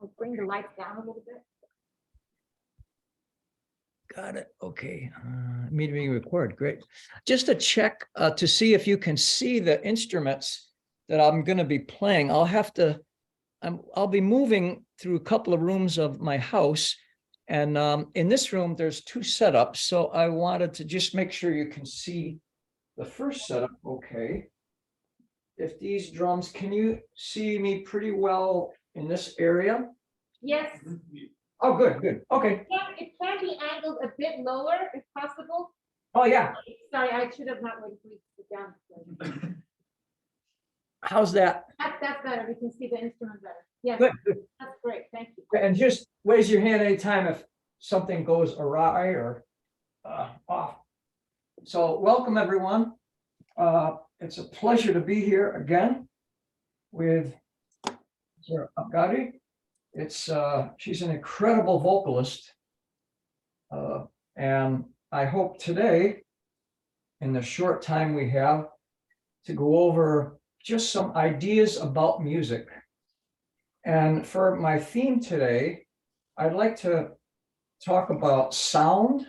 I'll bring the lights down a little bit. Got it. Okay. Meeting record. Great. Just to check to see if you can see the instruments that I'm going to be playing. I'll be moving through a couple of rooms of my house. And in this room, there's two setups. So I wanted to just make sure you can see the first setup. Okay. If these drums, can you see me pretty well in this area? Yes. Oh, good, good. Okay. It can be angled a bit lower if possible. Oh, yeah. Sorry, I should have not waited for you to sit down. How's that? That's better. We can see the instrument better. Yes, Good, good. that's great. Thank you. And just raise your hand anytime if something goes awry or off. So welcome, everyone. It's a pleasure to be here again with abghari. She's an incredible vocalist. And I hope today, in the short time we have, to go over just some ideas about music. And for my theme today, I'd like to talk about sound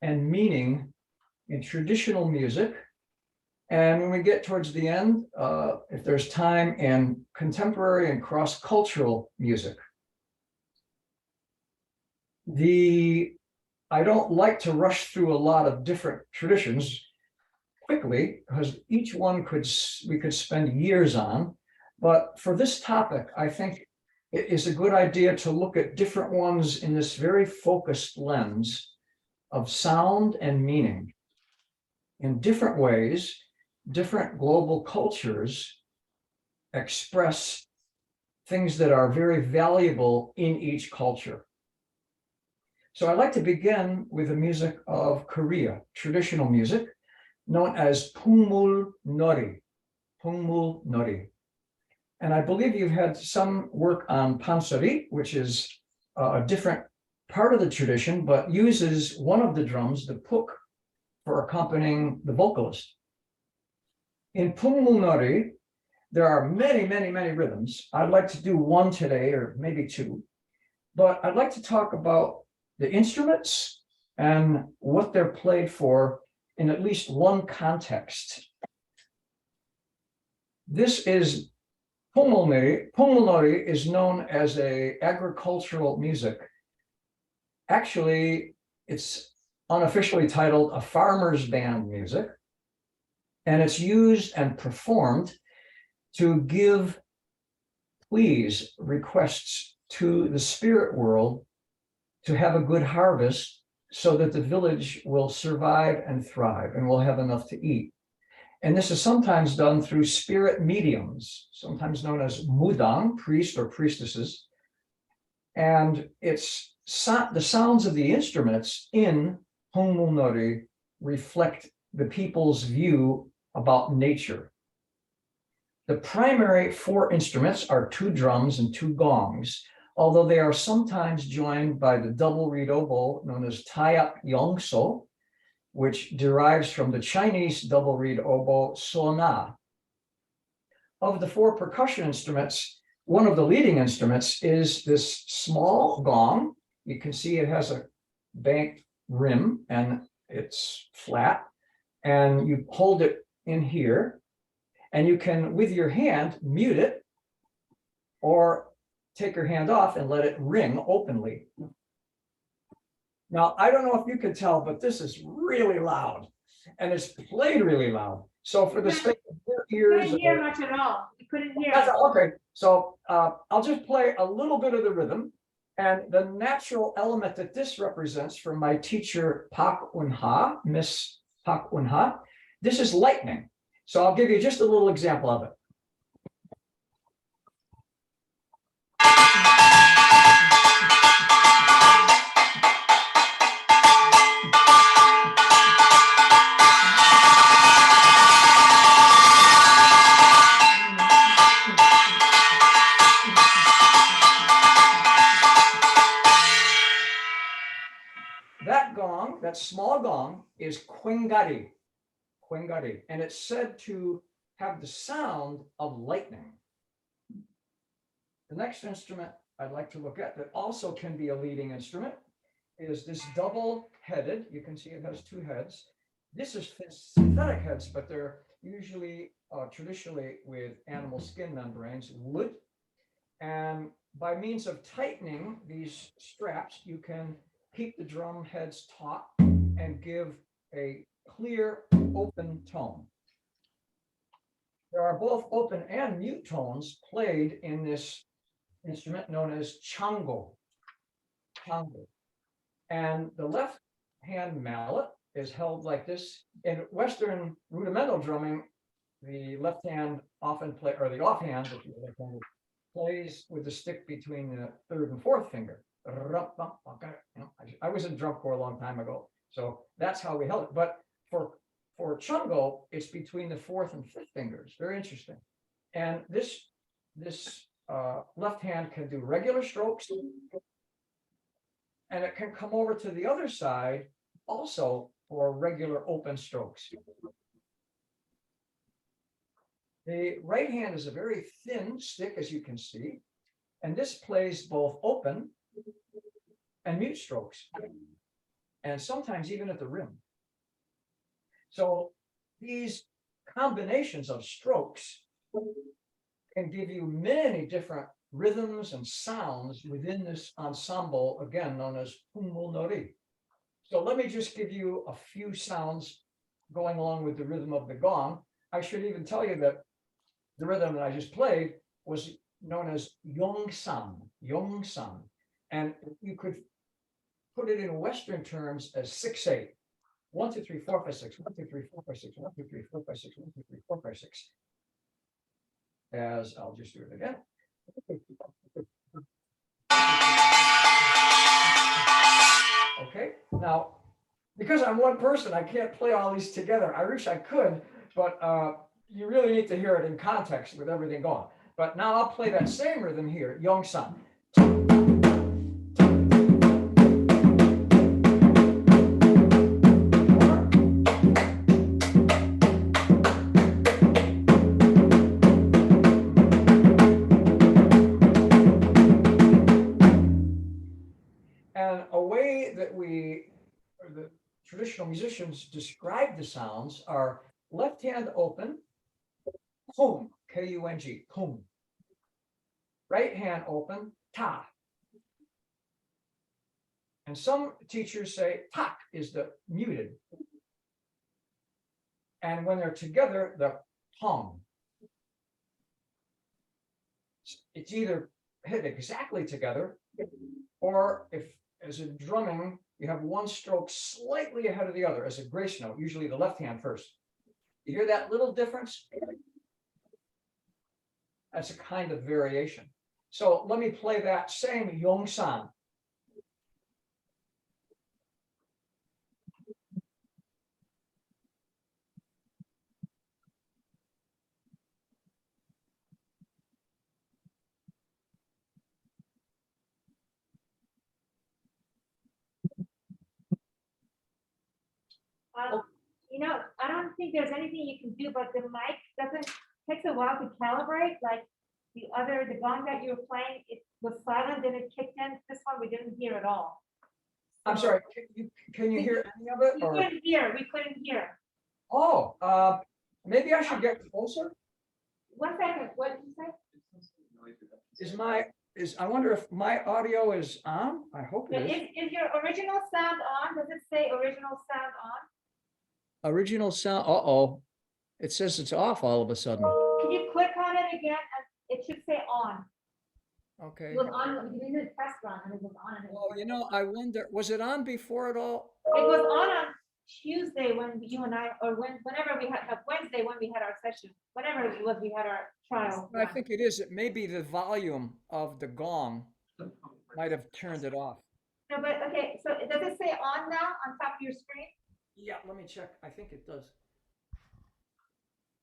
and meaning in traditional music. And when we get towards the end, if there's time, in contemporary and cross-cultural music. I don't like to rush through a lot of different traditions quickly, because each one we could spend years on. But for this topic, I think it is a good idea to look at different ones in this very focused lens of sound and meaning. In different ways, different global cultures express things that are very valuable in each culture. So I'd like to begin with the music of Korea, traditional music, known as pungmul nori, pungmul nori. And I believe you've had some work on pansori, which is a different part of the tradition, but uses one of the drums, the puk, for accompanying the vocalist. In pungmul nori, there are many, many, many rhythms. I'd like to do one today, or maybe two, but I'd like to talk about the instruments and what they're played for in at least one context. This is pungmul nori. Pungmul nori is known as a agricultural music. Actually, it's unofficially titled a farmer's band music, and it's used and performed to give pleas, requests to the spirit world to have a good harvest so that the village will survive and thrive and will have enough to eat. And this is sometimes done through spirit mediums, sometimes known as mudang, priest or priestesses. And it's the sounds of the instruments in pungmul nori reflect the people's view about nature. The primary four instruments are two drums and two gongs, although they are sometimes joined by the double reed oboe known as tayak yongso, which derives from the Chinese double reed oboe sona. Of the four percussion instruments, one of the leading instruments is this small gong. You can see it has a banked rim and it's flat, and you hold it in here, and you can, with your hand, mute it or take your hand off and let it ring openly. Now, I don't know if you can tell, but this is really loud, and it's played really loud. So for the sake of your ears, couldn't hear much at all. You couldn't hear. Okay, so I'll just play a little bit of the rhythm, and the natural element that this represents from my teacher, Pak Eunha, Miss Pak Eunha, this is lightning. So I'll give you just a little example of it. That gong, that small gong, is kwengari, kwengari, and it's said to have the sound of lightning. The next instrument I'd like to look at that also can be a leading instrument is this double-headed. You can see it has two heads. This is synthetic heads, but they're usually traditionally with animal skin membranes, wood. And by means of tightening these straps, you can keep the drum heads taut and give a clear, open tone. There are both open and mute tones played in this instrument known as chango. And the left hand mallet is held like this. In Western rudimental drumming, the left hand often play, or the offhand, if you like, plays with the stick between the third and fourth finger. I was in drum corps a long time ago, so that's how we held it. But for chungo, it's between the fourth and fifth fingers. Very interesting. And this left hand can do regular strokes, and it can come over to the other side also for regular open strokes. The right hand is a very thin stick, as you can see, and this plays both open and mute strokes, and sometimes even at the rim. So these combinations of strokes can give you many different rhythms and sounds within this ensemble, again known as pumul nori. So let me just give you a few sounds going along with the rhythm of the gong. I should even tell you that the rhythm that I just played was known as yongsan, and you could put it in Western terms as 6/8. 1, 2, 3, 4, 5, 6, 1, 2, 3, 4, 5, 6, 1, 2, 3, 4, 5, 6, 1, 2, 3, 4, 5, 6. As I'll just do it again. Okay, now, because I'm one person, I can't play all these together. I wish I could, but you really need to hear it in context with everything going. But now I'll play that same rhythm here, Yongsan. And a way that the traditional musicians describe the sounds are left hand open, kung, K-U-N-G, kung. Right hand open, ta. And some teachers say tak is the muted. And when they're together, the tong. It's either hit exactly together, or if as in drumming, you have one stroke slightly ahead of the other as a grace note, usually the left hand first. You hear that little difference? That's a kind of variation. So let me play that same Yongsan. I don't think there's anything you can do, but the mic takes a while to calibrate. Like the gong that you were playing, it was silent, then it kicked in. This one we didn't hear at all. I'm sorry, can you hear any of it? We couldn't hear. Oh, maybe I should get closer. 1 second, what did you say? I wonder if my audio is on. I hope it is. Is your original sound on? Does it say original sound on? Original sound. Uh-oh. It says it's off all of a sudden. Can you click on it again? And it should say on. Okay. It was on. You did a test run and it was on. Oh, I wonder, was it on before at all? It was on Tuesday when you and I, or whenever we had, Wednesday when we had our session, whenever it was, we had our trial. I think it is. It may be the volume of the gong might have turned it off. No, but okay, so does it say on now on top of your screen? Yeah, let me check. I think it does.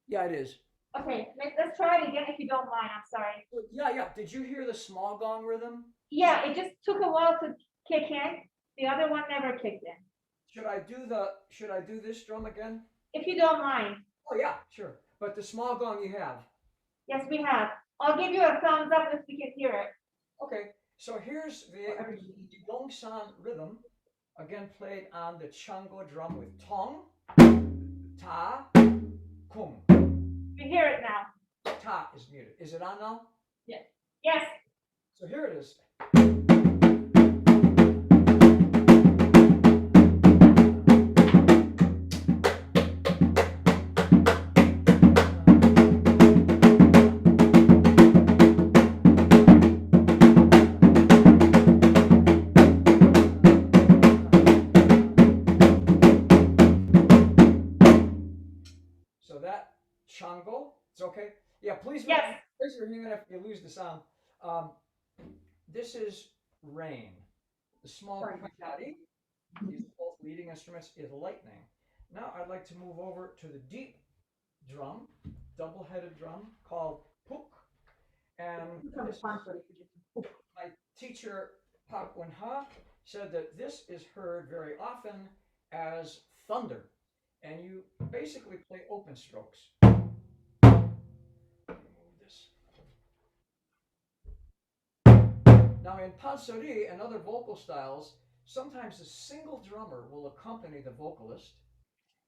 Yeah, it is. Okay, let's try it again if you don't mind. I'm sorry. Yeah. Did you hear the small gong rhythm? Yeah, it just took a while to kick in. The other one never kicked in. Should I do this drum again? If you don't mind. Oh yeah, sure. But the small gong you have. Yes, we have. I'll give you a thumbs up if we can hear it. Okay. So here's the Yongsan rhythm, again played on the chango drum with tong, ta, kung. You hear it now. Ta is muted. Is it on now? Yes. Yes. So here it is. So that chango, it's okay. Yeah, please Yes. raise your hand if you lose the sound. Um, this is rain. The small kwadzo, these are both leading instruments, is lightning. Now I'd like to move over to the deep drum, double-headed drum called puk. And this, my teacher, Pak Eunha, said that this is heard very often as thunder. And you basically play open strokes. Move this. Now in pansori and other vocal styles, sometimes a single drummer will accompany the vocalist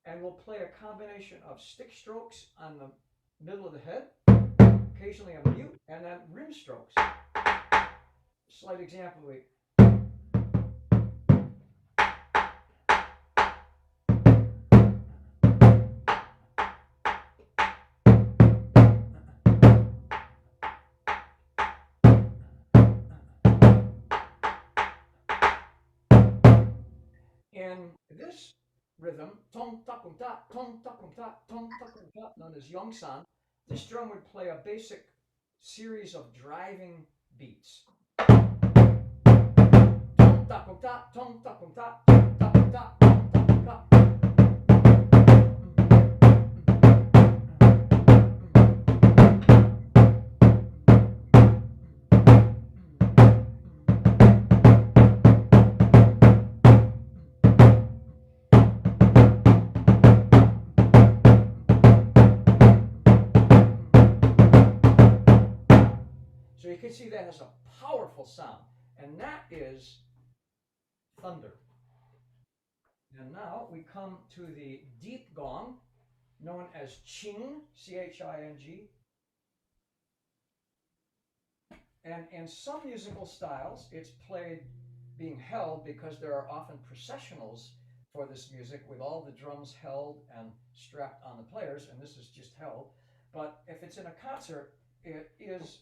and will play a combination of stick strokes on the middle of the head, occasionally a mute, and then rim strokes. Slight example, in this rhythm, tong takum ta, tong takum ta, tong takum ta, known as Yongsan, this drum would play a basic series of driving beats. Tong takum ta, tong takum ta, tong takum ta, tong takum ta. So you can see that has a powerful sound, and that is thunder. And now we come to the deep gong, known as ching, C-H-I-N-G. And in some musical styles, it's played being held because there are often processionals for this music with all the drums held and strapped on the players, and this is just held. But if it's in a concert, it is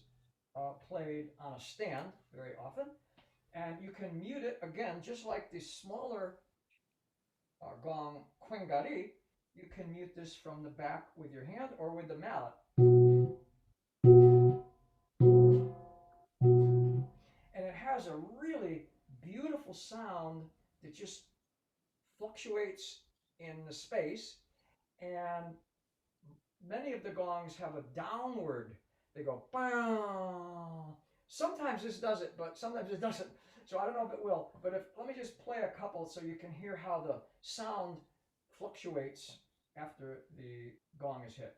played on a stand very often, and you can mute it again, just like the smaller gong kwengari. You can mute this from the back with your hand or with the mallet. And it has a really beautiful sound that just fluctuates in the space, and many of the gongs have a downward. They go bow. Sometimes this does it, but sometimes it doesn't. So I don't know if it will. But let me just play a couple so you can hear how the sound fluctuates after the gong is hit.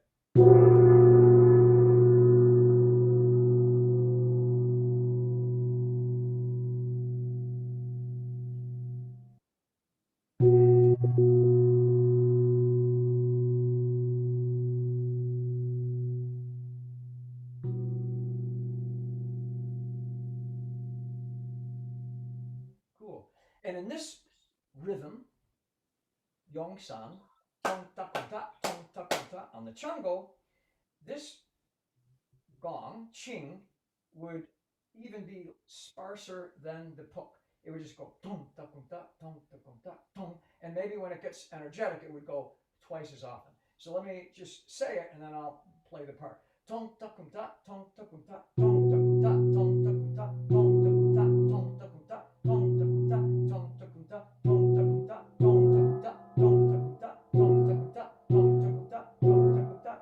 Cool. And in this rhythm, Yongsan, tong takunta, tong takunta, on the chango, this gong, ching, would even be sparser than the puk. It would just go tong takunta, tong takunta, tong, and maybe when it gets energetic, it would go twice as often. So let me just say it, and then I'll play the part. Tong takunta, tong takunta, tong takunta, tong takunta, tong takunta, tong takunta, tong takunta, tong takunta, tong takunta, tong takunta, tong takunta, tong takunta, tong takunta, tong takunta, tong takunta,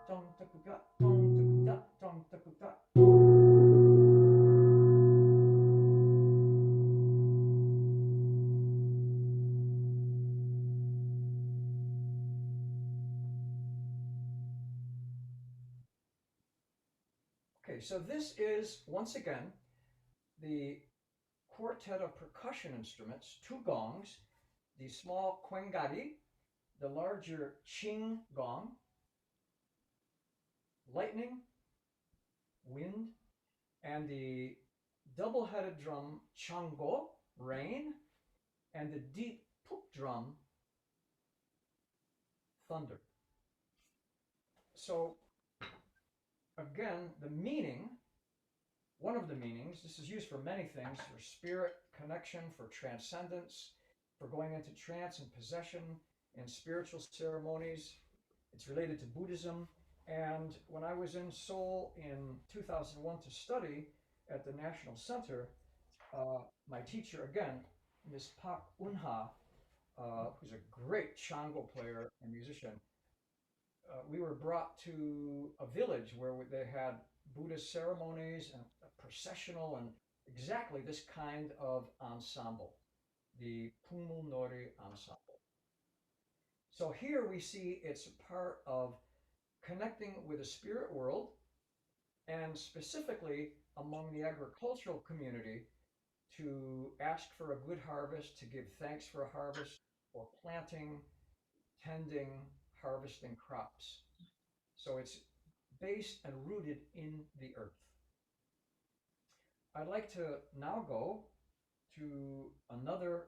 tong takunta, tong takunta, tong takunta. Okay, so this is, once again, the quartet of percussion instruments, two gongs, the small kwengari, the larger ching gong, lightning, wind, and the double-headed drum chango, rain, and the deep puk drum, thunder. So again, the meaning, one of the meanings, this is used for many things, for spirit connection, for transcendence, for going into trance and possession in spiritual ceremonies. It's related to Buddhism. And when I was in Seoul in 2001 to study at the National Center, my teacher, again, Miss Pak Eunha, who's a great chango player and musician, we were brought to a village where they had Buddhist ceremonies and a processional and exactly this kind of ensemble, the Pungmul Nori ensemble. So here we see it's a part of connecting with the spirit world and specifically among the agricultural community to ask for a good harvest, to give thanks for a harvest, or planting, tending, harvesting crops. So it's based and rooted in the earth. I'd like to now go to another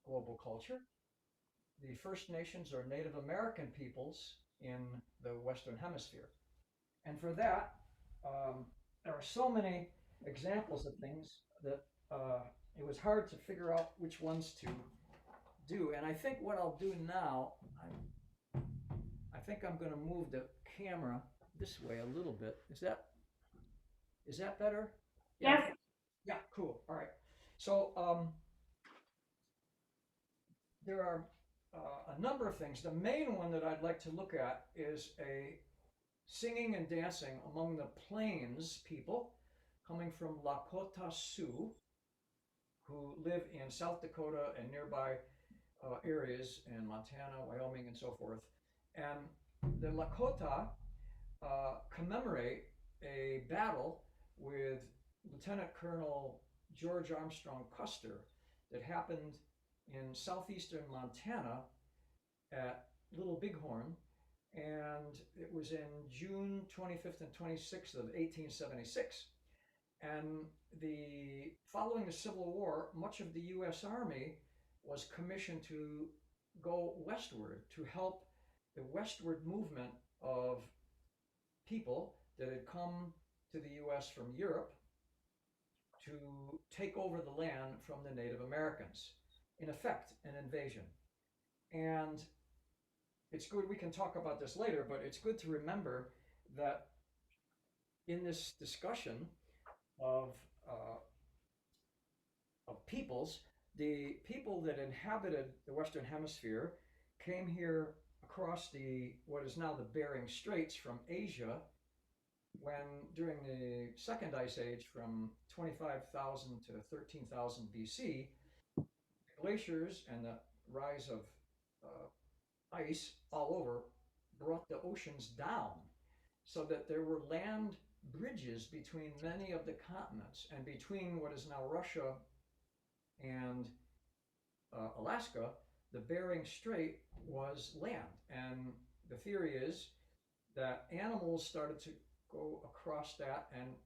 global culture. The First Nations or Native American peoples in the Western Hemisphere. And for that, there are so many examples of things that it was hard to figure out which ones to do. And I think what I'll do now, I think I'm going to move the camera this way a little bit. Is that better? Yes. Yeah, cool. All right. So there are a number of things. The main one that I'd like to look at is a singing and dancing among the Plains people coming from Lakota Sioux, who live in South Dakota and nearby areas in Montana, Wyoming, and so forth. And the Lakota commemorate a battle with Lieutenant Colonel George Armstrong Custer that happened in southeastern Montana at Little Bighorn, and it was in June 25th and 26th of 1876. And following the Civil War, much of the U.S. Army was commissioned to go westward to help the westward movement of people that had come to the U.S. from Europe to take over the land from the Native Americans. In effect, an invasion. And it's good, we can talk about this later, but it's good to remember that in this discussion of peoples, the people that inhabited the Western Hemisphere came here across what is now the Bering Straits from Asia during the Second Ice Age from 25,000 to 13,000 BC, glaciers and the rise of ice all over brought the oceans down so that there were land bridges between many of the continents, and between what is now Russia and Alaska, the Bering Strait was land. And the theory is that animals started to go across that, and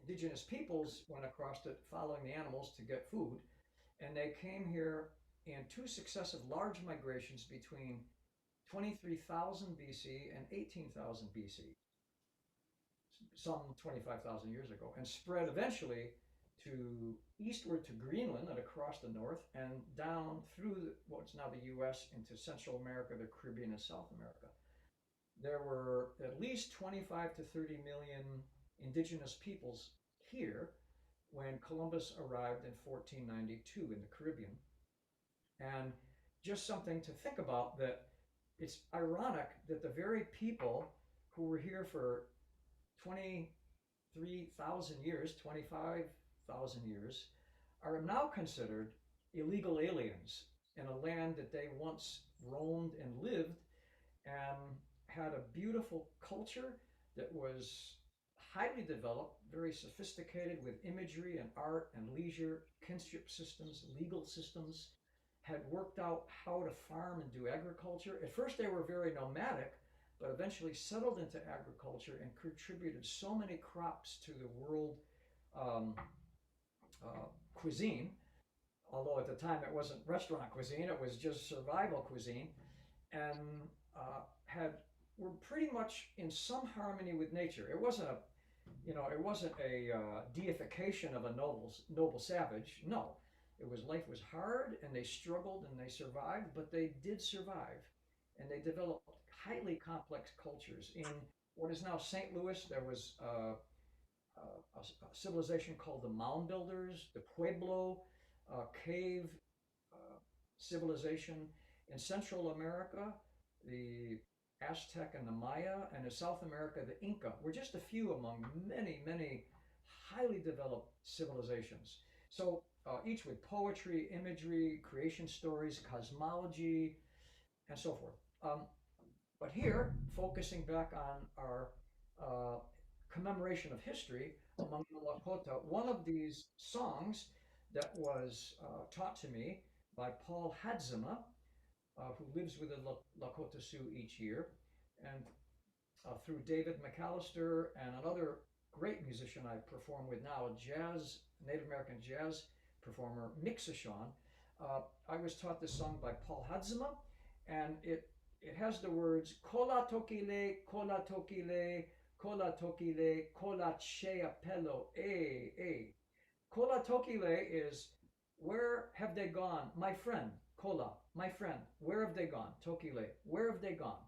indigenous peoples went across it following the animals to get food. And they came here in two successive large migrations between 23,000 BC and 18,000 BC, some 25,000 years ago, and spread eventually to eastward to Greenland and across the north and down through what's now the US into Central America, the Caribbean, and South America. There were at least 25 to 30 million indigenous peoples here when Columbus arrived in 1492 in the Caribbean. And just something to think about, that it's ironic that the very people who were here for 23,000 years, 25,000 years, are now considered illegal aliens in a land that they once roamed and lived and had a beautiful culture that was highly developed, very sophisticated with imagery and art and leisure, kinship systems, legal systems, had worked out how to farm and do agriculture. At first, they were very nomadic, but eventually settled into agriculture and contributed so many crops to the world um, cuisine. Although at the time it wasn't restaurant cuisine, it was just survival cuisine, and had were pretty much in some harmony with nature. It wasn't a, it wasn't a deification of a noble savage. No, it was life was hard, and they struggled and they survived, but they did survive, and they developed highly complex cultures. In what is now St. Louis, there was a civilization called the Mound Builders, the Pueblo cave uh, civilization. In Central America, the Aztec and the Maya, and in South America, the Inca were just a few among many, many highly developed civilizations. So each with poetry, imagery, creation stories, cosmology, and so forth. But here, focusing back on our uh, commemoration of history among the Lakota, one of these songs that was taught to me by Paul Hadzima, who lives with the Lakota Sioux each year, and through David McAllister and another great musician I perform with now, a Native American jazz performer, mixashawn. I was taught this song by Paul Hadzima, and it has the words kola tokile, kola tokile, kola tokile, kola chea pelo, eh. Kola tokile is where have they gone? My friend, kola, my friend, where have they gone? Tokile, where have they gone?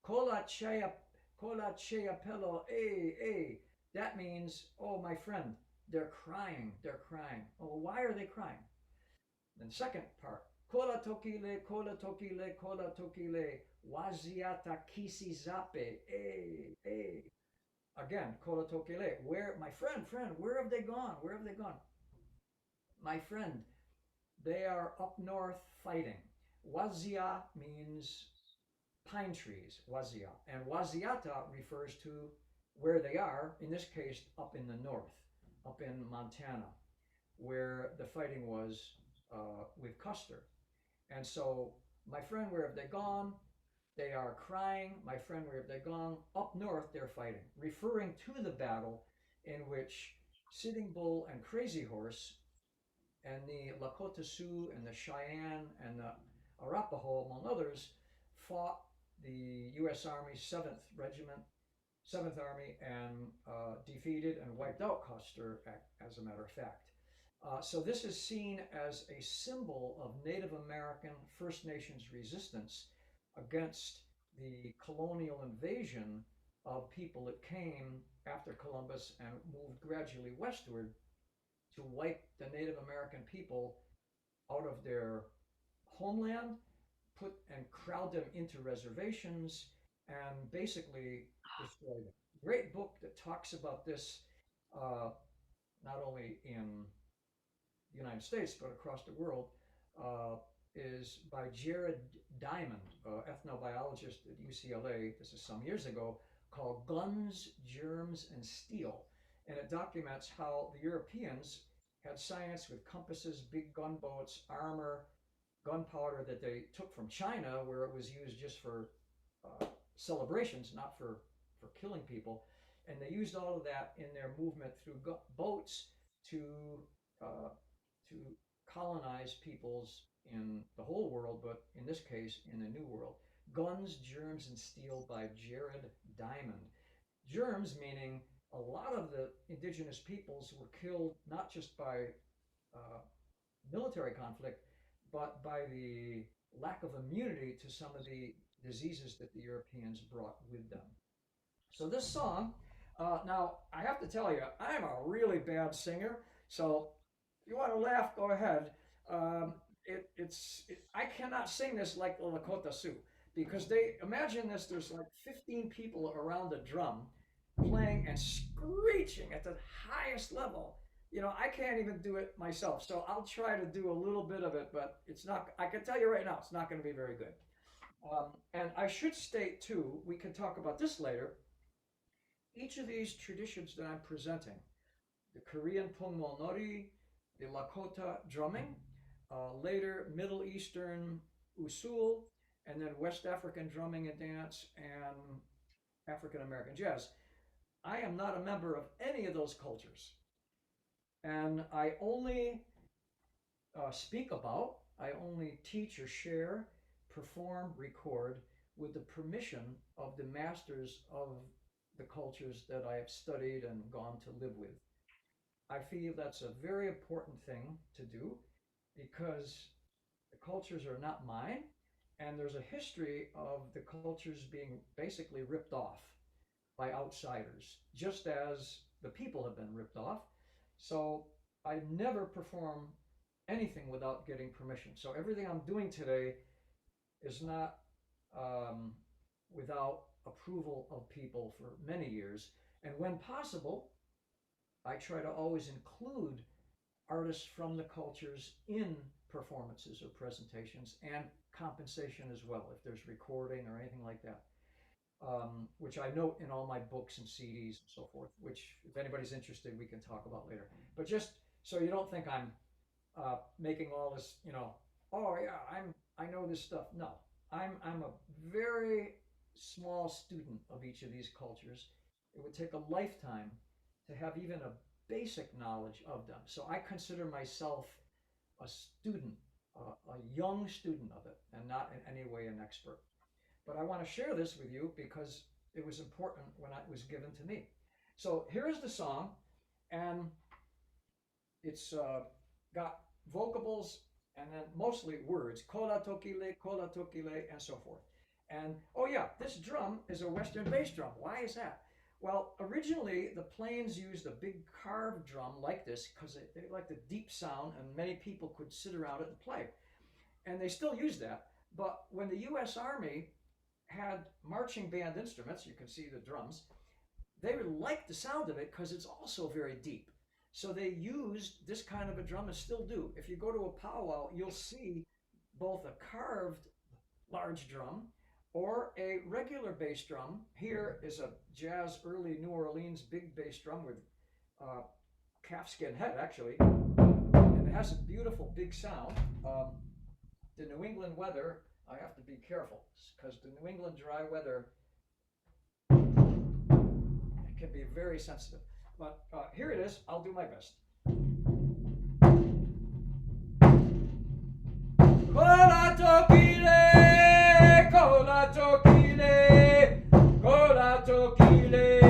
Kola chea, kola chea pelo, eh. That means, oh, my friend, they're crying, they're crying. Oh, why are they crying? Then the second part, kola tokile, kola tokile, kola tokile, waziata kisi zape, eh. Again, kola tokile, where, my friend, where have they gone? Where have they gone? My friend, they are up north fighting. Wazia means pine trees, wazia, and waziata refers to where they are, in this case, up in the north, up in Montana, where the fighting was with Custer. And so, my friend, where have they gone? They are crying. My friend, where have they gone? Up north, they're fighting, referring to the battle in which Sitting Bull and Crazy Horse and the Lakota Sioux and the Cheyenne and the Arapaho, among others, fought the U.S. Army 7th Regiment, 7th Army, and defeated and wiped out Custer, as a matter of fact. So this is seen as a symbol of Native American First Nations resistance against the colonial invasion of people that came after Columbus and moved gradually westward to wipe the Native American people out of their homeland, put and crowd them into reservations, and basically destroy them. Great book that talks about this, not only in the United States but across the world, uh, is by Jared Diamond, ethnobiologist at UCLA. This is some years ago, called Guns, Germs, and Steel. And it documents how the Europeans had science with compasses, big gunboats, armor, gunpowder that they took from China, where it was used just for celebrations, not for killing people. And they used all of that in their movement through boats to uh, to colonize peoples in the whole world, but in this case, in the New World. Guns, Germs, and Steel by Jared Diamond. Germs meaning a lot of the indigenous peoples were killed not just by uh, military conflict, but by the lack of immunity to some of the diseases that the Europeans brought with them. So this song, now I have to tell you, I'm a really bad singer. So if you want to laugh, go ahead. I cannot sing this like the Lakota Sioux because they imagine this. There's like 15 people around the drum playing and screeching at the highest level. I can't even do it myself. So I'll try to do a little bit of it, but it's not. I can tell you right now, it's not going to be very good. And I should state too, we can talk about this later, each of these traditions that I'm presenting, the Korean pungmulnori, the Lakota drumming, later Middle Eastern usul, and then West African drumming and dance, and African American jazz. I am not a member of any of those cultures. And I only speak about, I only teach or share, perform, record with the permission of the masters of the cultures that I have studied and gone to live with. I feel that's a very important thing to do because the cultures are not mine, and there's a history of the cultures being basically ripped off by outsiders, just as the people have been ripped off. So I never perform anything without getting permission. So everything I'm doing today is not without approval of people for many years. And when possible, I try to always include artists from the cultures in performances or presentations and compensation as well, if there's recording or anything like that, which I note in all my books and CDs and so forth, which if anybody's interested, we can talk about later. But just so you don't think I'm making all this, oh yeah, I know this stuff. No, I'm a very small student of each of these cultures. It would take a lifetime to have even a basic knowledge of them. So I consider myself a student, a young student of it, and not in any way an expert. But I want to share this with you because it was important when it was given to me. So here's the song, and it's got vocables and then mostly words, kola tokile, and so forth. And oh yeah, this drum is a Western bass drum. Why is that? Well, originally the plains used a big carved drum like this because they liked the deep sound, and many people could sit around it and play. And they still use that. But when the U.S. Army had marching band instruments, you can see the drums, they liked the sound of it because it's also very deep. So they used this kind of a drum and still do. If you go to a powwow, you'll see both a carved large drum or a regular bass drum. Here is a jazz early New Orleans big bass drum with calfskin head, actually. And it has a beautiful big sound. The New England weather, I have to be careful because the New England dry weather can be very sensitive. But here it is. I'll do my best. Kola tokile, kola tokile, kola tokile,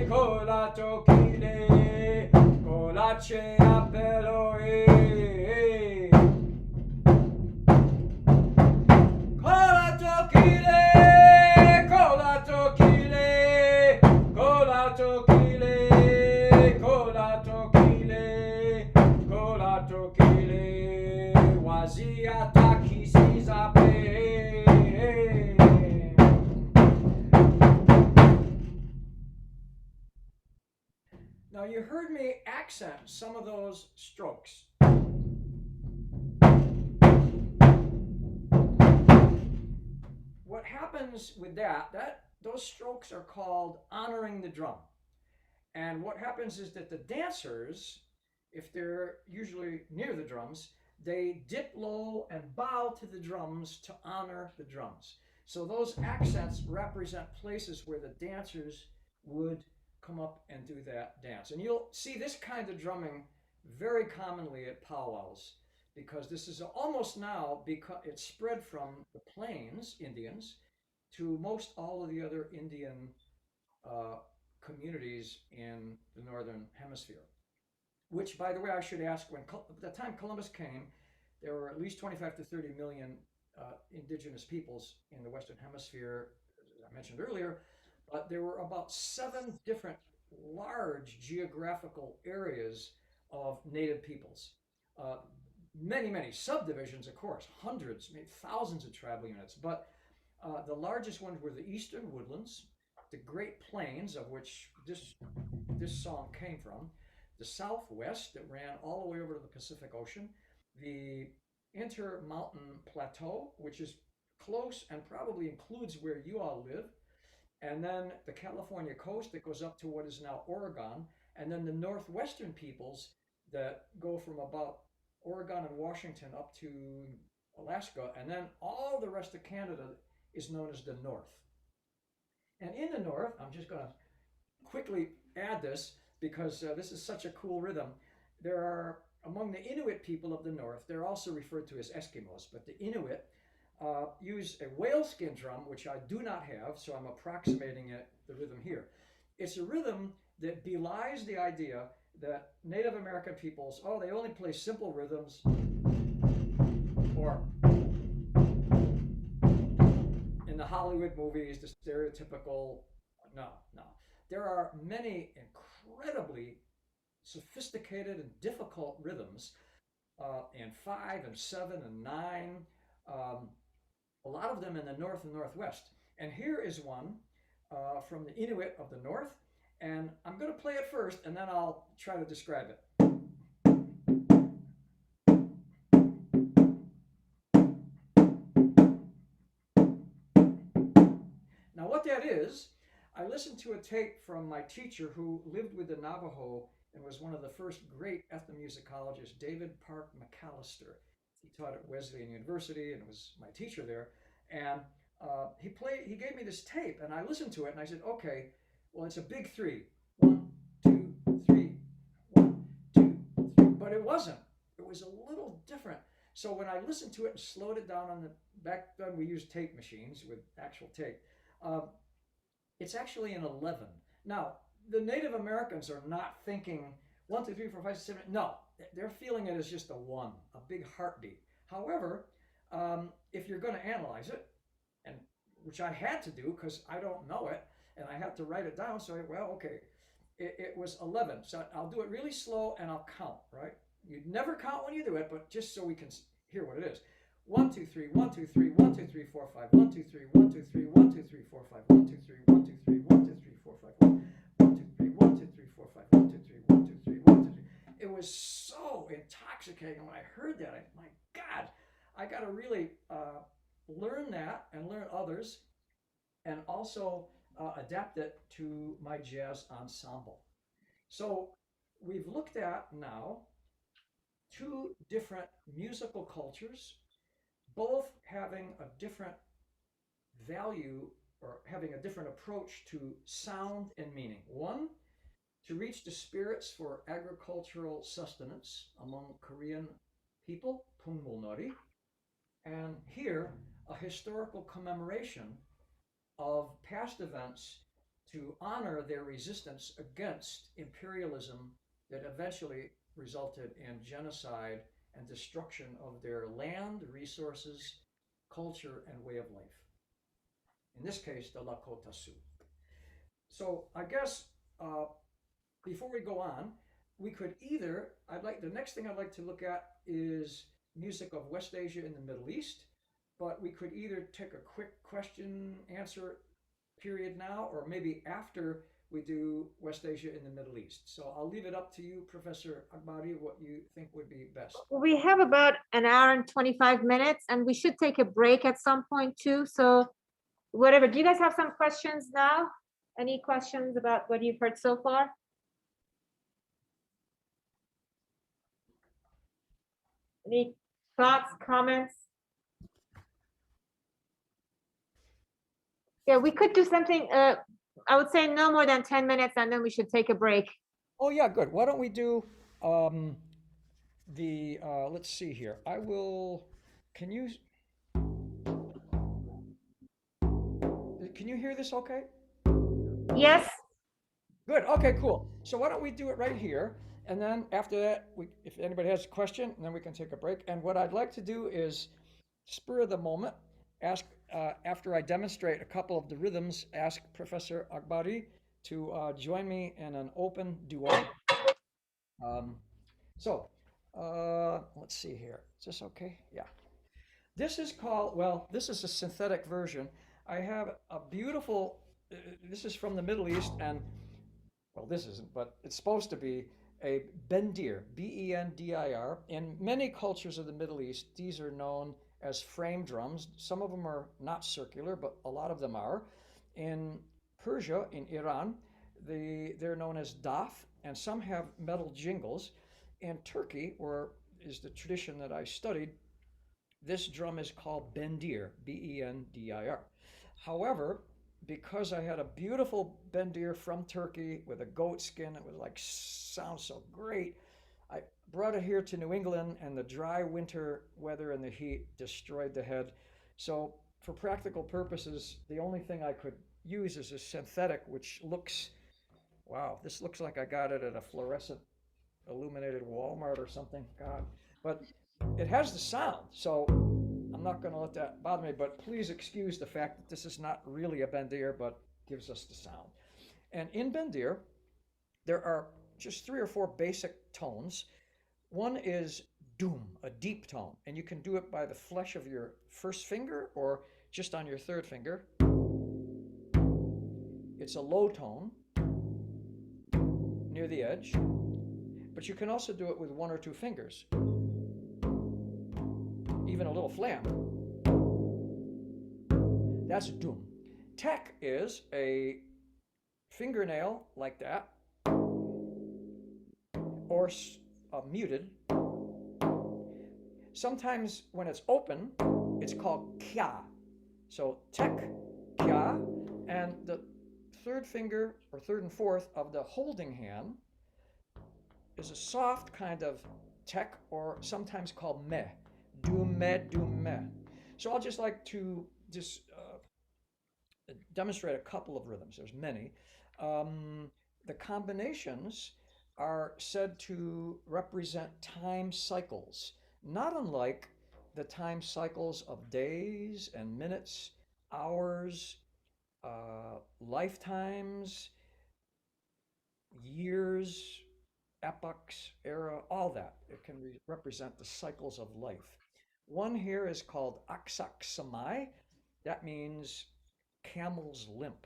kola tokile, kola che apelo e. Kola tokile, kola tokile, kola tokile, kola tokile, kola tokile, wazia takisizape. Now you heard me accent some of those strokes. What happens with those strokes are called honoring the drum. And what happens is that the dancers, if they're usually near the drums, they dip low and bow to the drums to honor the drums. So those accents represent places where the dancers would come up and do that dance. And you'll see this kind of drumming very commonly at powwows, because this is almost now, because it's spread from the plains Indians to most all of the other Indian communities in the northern hemisphere. Which, by the way, I should ask, when the time Columbus came, there were at least 25 to 30 million indigenous peoples in the Western Hemisphere, as I mentioned earlier, but there were about 7 different large geographical areas of native peoples. Many subdivisions, of course, hundreds, maybe thousands of tribal units, but the largest ones were the eastern woodlands, the Great Plains, of which this song came from, the Southwest that ran all the way over to the Pacific Ocean, the Intermountain Plateau, which is close and probably includes where you all live, and then the California coast that goes up to what is now Oregon, and then the northwestern peoples that go from about Oregon and Washington up to Alaska, and then all the rest of Canada is known as the North. And in the North, I'm just going to quickly add this because this is such a cool rhythm. There are, among the Inuit people of the North, they're also referred to as Eskimos, but the Inuit use a whaleskin drum, which I do not have, so I'm approximating the rhythm here. It's a rhythm that belies the idea that Native American peoples, oh, they only play simple rhythms, or in the Hollywood movies, the stereotypical, no. There are many incredibly sophisticated and difficult rhythms in 5 and 7 and 9, a lot of them in the North and Northwest. And here is one from the Inuit of the North, and I'm going to play it first, and then I'll try to describe it. Now, what that is, I listened to a tape from my teacher who lived with the Navajo and was one of the first great ethnomusicologists, David Park McAllister. He taught at Wesleyan University and was my teacher there. And he gave me this tape, and I listened to it, and I said, okay, well, it's a big 3. 1, 2, 3, 1, 2, 3. But it wasn't. It was a little different. So when I listened to it and slowed it down back then we used tape machines with actual tape. It's actually an 11. Now, the Native Americans are not thinking 1, 2, 3, 4, 5, 6, 7. No, they're feeling it as just a 1, a big heartbeat. However, if you're going to analyze it, and which I had to do because I don't know it, and I had to write it down. So, well, okay, it was 11. So I'll do it really slow and I'll count, right? You never count when you do it, but just so we can hear what it is. 1, 2, 3, 1, 2, 3, 1, 2, 3, 4, 5, 1, 2, 3, 1, 2, 3, 1, 2, 3, 4, 5, 1, 2, 3, 1, 2, 3, 1, 2, 3, 4, 5, 1, 2, 3, 1, 2, 3, 4, 5, 1, 2, 3, 1, 2, 3, 1, 2, 3. It was so intoxicating when I heard that. My God, I got to really learn that and learn others, and also adapt it to my jazz ensemble. So we've looked at now 2 different musical cultures, both having a different value or having a different approach to sound and meaning. One, to reach the spirits for agricultural sustenance among Korean people, Pungmulnori, and here a historical commemoration of past events to honor their resistance against imperialism that eventually resulted in genocide and destruction of their land, resources, culture, and way of life. In this case, the Lakota Sioux. So I guess before we go on, we could either, the next thing I'd like to look at is music of West Asia in the Middle East, but we could either take a quick question answer period now, or maybe after we do West Asia in the Middle East. So I'll leave it up to you, Professor Abghari, what you think would be best. We have about an hour and 25 minutes, and we should take a break at some point too. So whatever, do you guys have some questions now? Any questions about what you've heard so far? Any thoughts, comments? Yeah, we could do something, I would say no more than 10 minutes, and then we should take a break. Oh yeah, good. Why don't we do let's see here. Can you hear this okay? Yes. Good. Okay, cool. So why don't we do it right here? And then after that, if anybody has a question, then we can take a break. And what I'd like to do is, spur of the moment, ask after I demonstrate a couple of the rhythms, ask Professor Abghari to join me in an open duo. Let's see here. Is this okay? Yeah. This is called, well, this is a synthetic version. I have a beautiful, this is from the Middle East, and, well, this isn't, but it's supposed to be a bendir, B-E-N-D-I-R. In many cultures of the Middle East, these are known as frame drums. Some of them are not circular, but a lot of them are. In Persia, in Iran, they're known as daf, and some have metal jingles. In Turkey, where is the tradition that I studied, this drum is called bendir, bendir. However, because I had a beautiful bendir from Turkey with a goat skin, it was like sounds so great. I brought it here to New England, and the dry winter weather and the heat destroyed the head. So, for practical purposes, the only thing I could use is a synthetic, which looks wow, this looks like I got it at a fluorescent illuminated Walmart or something. God, but it has the sound, so I'm not going to let that bother me. But please excuse the fact that this is not really a bendir, but gives us the sound. And in bendir, there are just three or four basic tones. One is doom, a deep tone, and you can do it by the flesh of your first finger or just on your third finger. It's a low tone near the edge, but you can also do it with one or two fingers, even a little flam. That's doom. Tek is a fingernail like that, or muted. Sometimes when it's open, it's called kya. So tek, kya, and the third finger or third and fourth of the holding hand is a soft kind of tek, or sometimes called me. Do me, do me. So I'll just like to demonstrate a couple of rhythms. There's many. The combinations are said to represent time cycles, not unlike the time cycles of days and minutes, hours, lifetimes, years, epochs, era, all that. It can represent the cycles of life. One here is called aksak samai. That means camel's limp.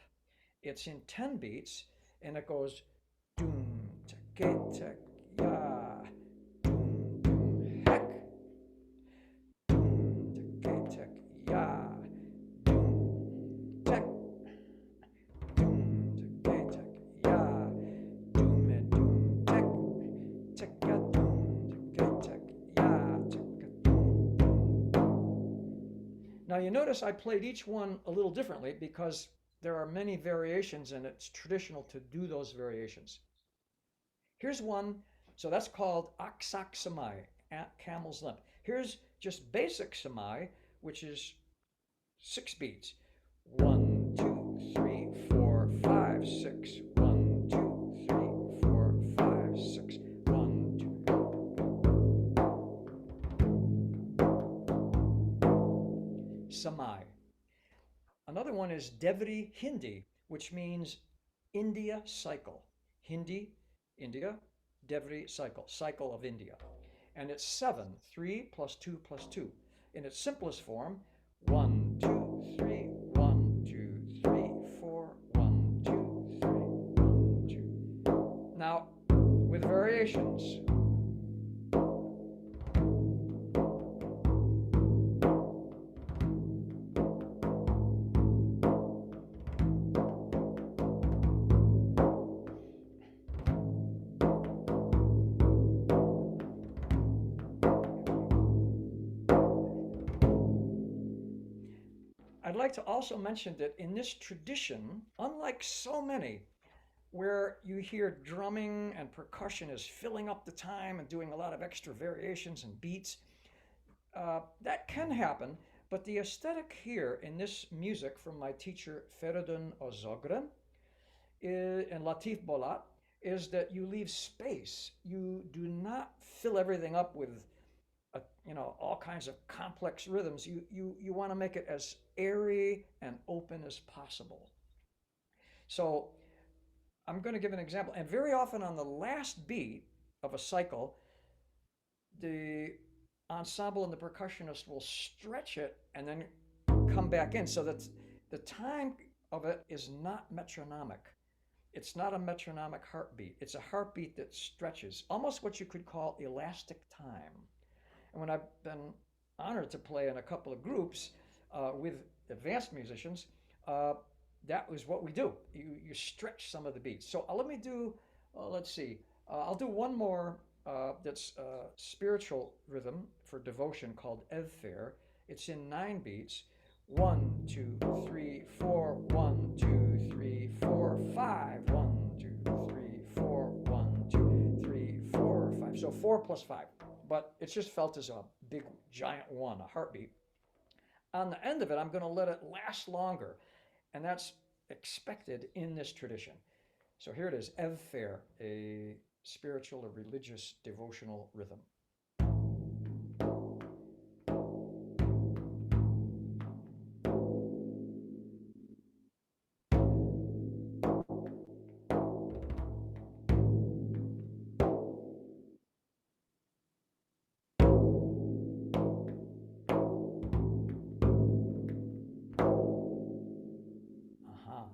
It's in 10 beats, and it goes doom, tek, tek, ya, doom, doom, hek, doom, tek, tek, ya, doom, tek, doom, tek, tek, ya, doom, doom, tek, tek, ya, doom, tek, tek, ya, tek, doom. Now you notice I played each one a little differently because there are many variations, and it's traditional to do those variations. Here's one, so that's called aksak samai, camel's limp. Here's just basic samai, which is 6 beats. 1, 2, 3, 4, 5, 6. 1, 2, 3, 4, 5, 6. 1, 2. Samai. Another one is Devri Hindi, which means India cycle. Hindi, India, Devri cycle, cycle of India. And it's 7, 3 plus 2 plus 2. In its simplest form, 1, 2, 3, 1, 2, 3, 4, 1, 2, 3, 1, 2. Now, with variations. I'd like to also mention that in this tradition, unlike so many where you hear drumming and percussion is filling up the time and doing a lot of extra variations and beats, that can happen, but the aesthetic here in this music from my teacher Feridun Ozogren and Latif Bolat is that you leave space. You do not fill everything up with all kinds of complex rhythms. You want to make it as airy and open as possible. So I'm going to give an example. And very often on the last beat of a cycle, the ensemble and the percussionist will stretch it and then come back in so that the time of it is not metronomic. It's not a metronomic heartbeat. It's a heartbeat that stretches, almost what you could call elastic time. And when I've been honored to play in a couple of groups with advanced musicians, that was what we do. You stretch some of the beats. So let me do, let's see, I'll do one more that's spiritual rhythm for devotion called Evfair. It's in 9 beats. 1, 2, 3, 4, 1, 2, 3, 4, 5. 1, 2, 3, 4, 1, 2, 3, 4, 5. So 4 plus 5. But it's just felt as a big giant 1, a heartbeat. On the end of it, I'm going to let it last longer. And that's expected in this tradition. So here it is, Ev Fair, a spiritual or religious devotional rhythm.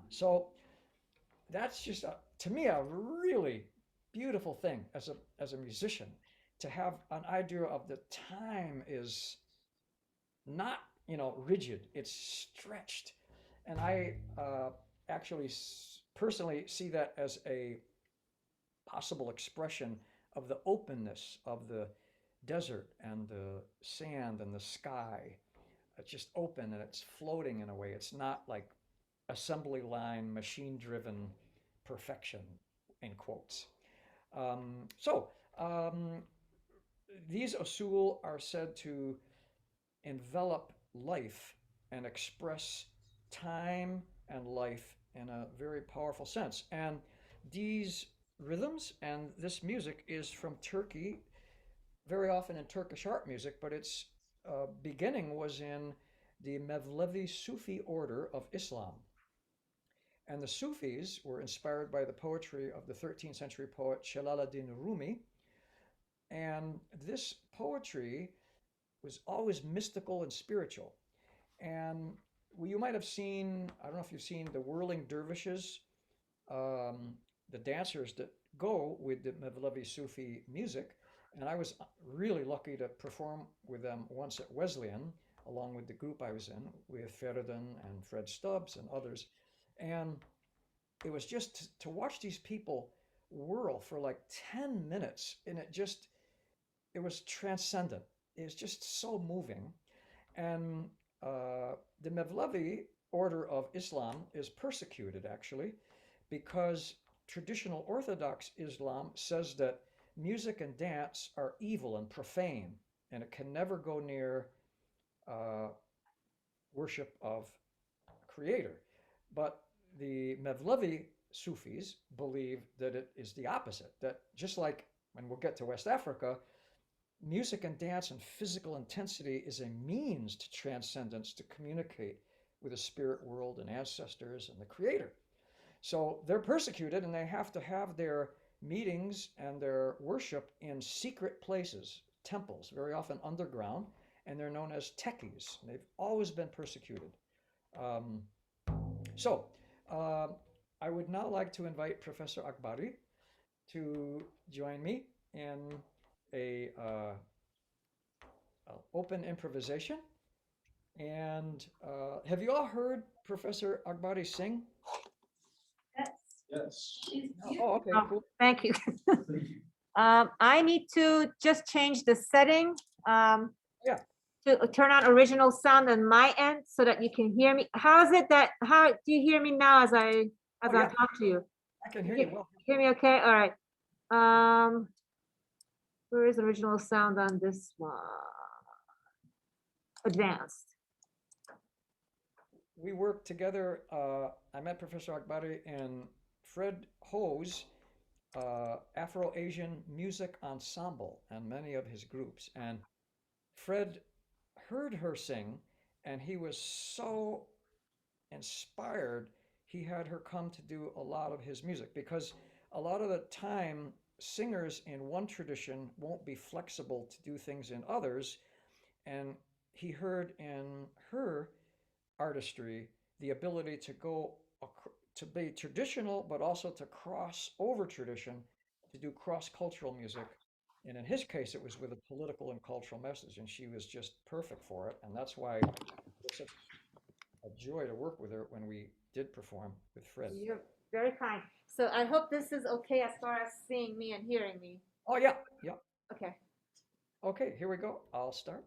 So that's just to me a really beautiful thing as a musician to have an idea of the time is not rigid, it's stretched. And I actually personally see that as a possible expression of the openness of the desert and the sand and the sky. It's just open and it's floating in a way. It's not like assembly line, machine driven perfection, in quotes. So these usul are said to envelop life and express time and life in a very powerful sense. And these rhythms and this music is from Turkey, very often in Turkish art music, but its beginning was in the Mevlevi Sufi order of Islam. And the Sufis were inspired by the poetry of the 13th century poet Jalaluddin Rumi. And this poetry was always mystical and spiritual. And you might have seen, I don't know if you've seen the whirling dervishes, the dancers that go with the Mevlevi Sufi music. And I was really lucky to perform with them once at Wesleyan, along with the group I was in, with Feridun and Fred Stubbs and others. And it was just to watch these people whirl for like 10 minutes. And it was transcendent. It was just so moving. And the Mevlevi order of Islam is persecuted actually because traditional Orthodox Islam says that music and dance are evil and profane, and it can never go near uh, worship of Creator. But the Mevlevi Sufis believe that it is the opposite, that just like when we'll get to West Africa, music and dance and physical intensity is a means to transcendence to communicate with the spirit world and ancestors and the Creator. So they're persecuted and they have to have their meetings and their worship in secret places, temples, very often underground, and they're known as tekis. They've always been persecuted. Um, so uh, I would now like to invite Professor Abghari to join me in a open improvisation. And have you all heard Professor Abghari sing? Yes. Oh, okay, Oh, cool. thank you. I need to just change the setting. Yeah. To turn on original sound on my end so that you can hear me. How do you hear me now as I yeah. talk to you? I can hear you well. Hear me okay? All right. Where is original sound on this one? Advanced. We worked together. I met Professor Abghari in Fred Ho's Afro-Asian Music Ensemble and many of his groups. And Fred heard her sing, and he was so inspired, he had her come to do a lot of his music because a lot of the time, singers in one tradition won't be flexible to do things in others. And he heard in her artistry the ability to go to be traditional, but also to cross over tradition to do cross cultural music. And in his case, it was with a political and cultural message, and she was just perfect for it. And that's why it's such a joy to work with her when we did perform with Fred. You're very kind. So I hope this is okay as far as seeing me and hearing me. Oh, yeah, yeah. Okay. Okay, here we go. I'll start.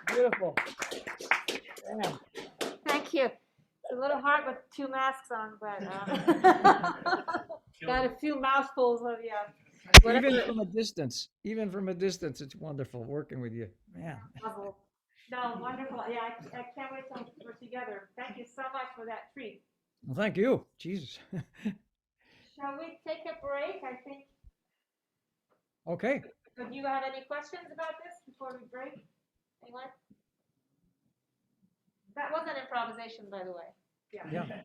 Beautiful. Damn. Thank you. It's a little hard with two masks on, but got a few mouthfuls of whatever. Even from a distance, it's wonderful working with you. Man. Puzzle. No, wonderful. Yeah, I can't wait till we're together. Thank you so much for that treat. Well, thank you. Jesus. Shall we take a break? I think. Okay. Do you have any questions about this before we break? Anyone? That was an improvisation, by the way. Yeah.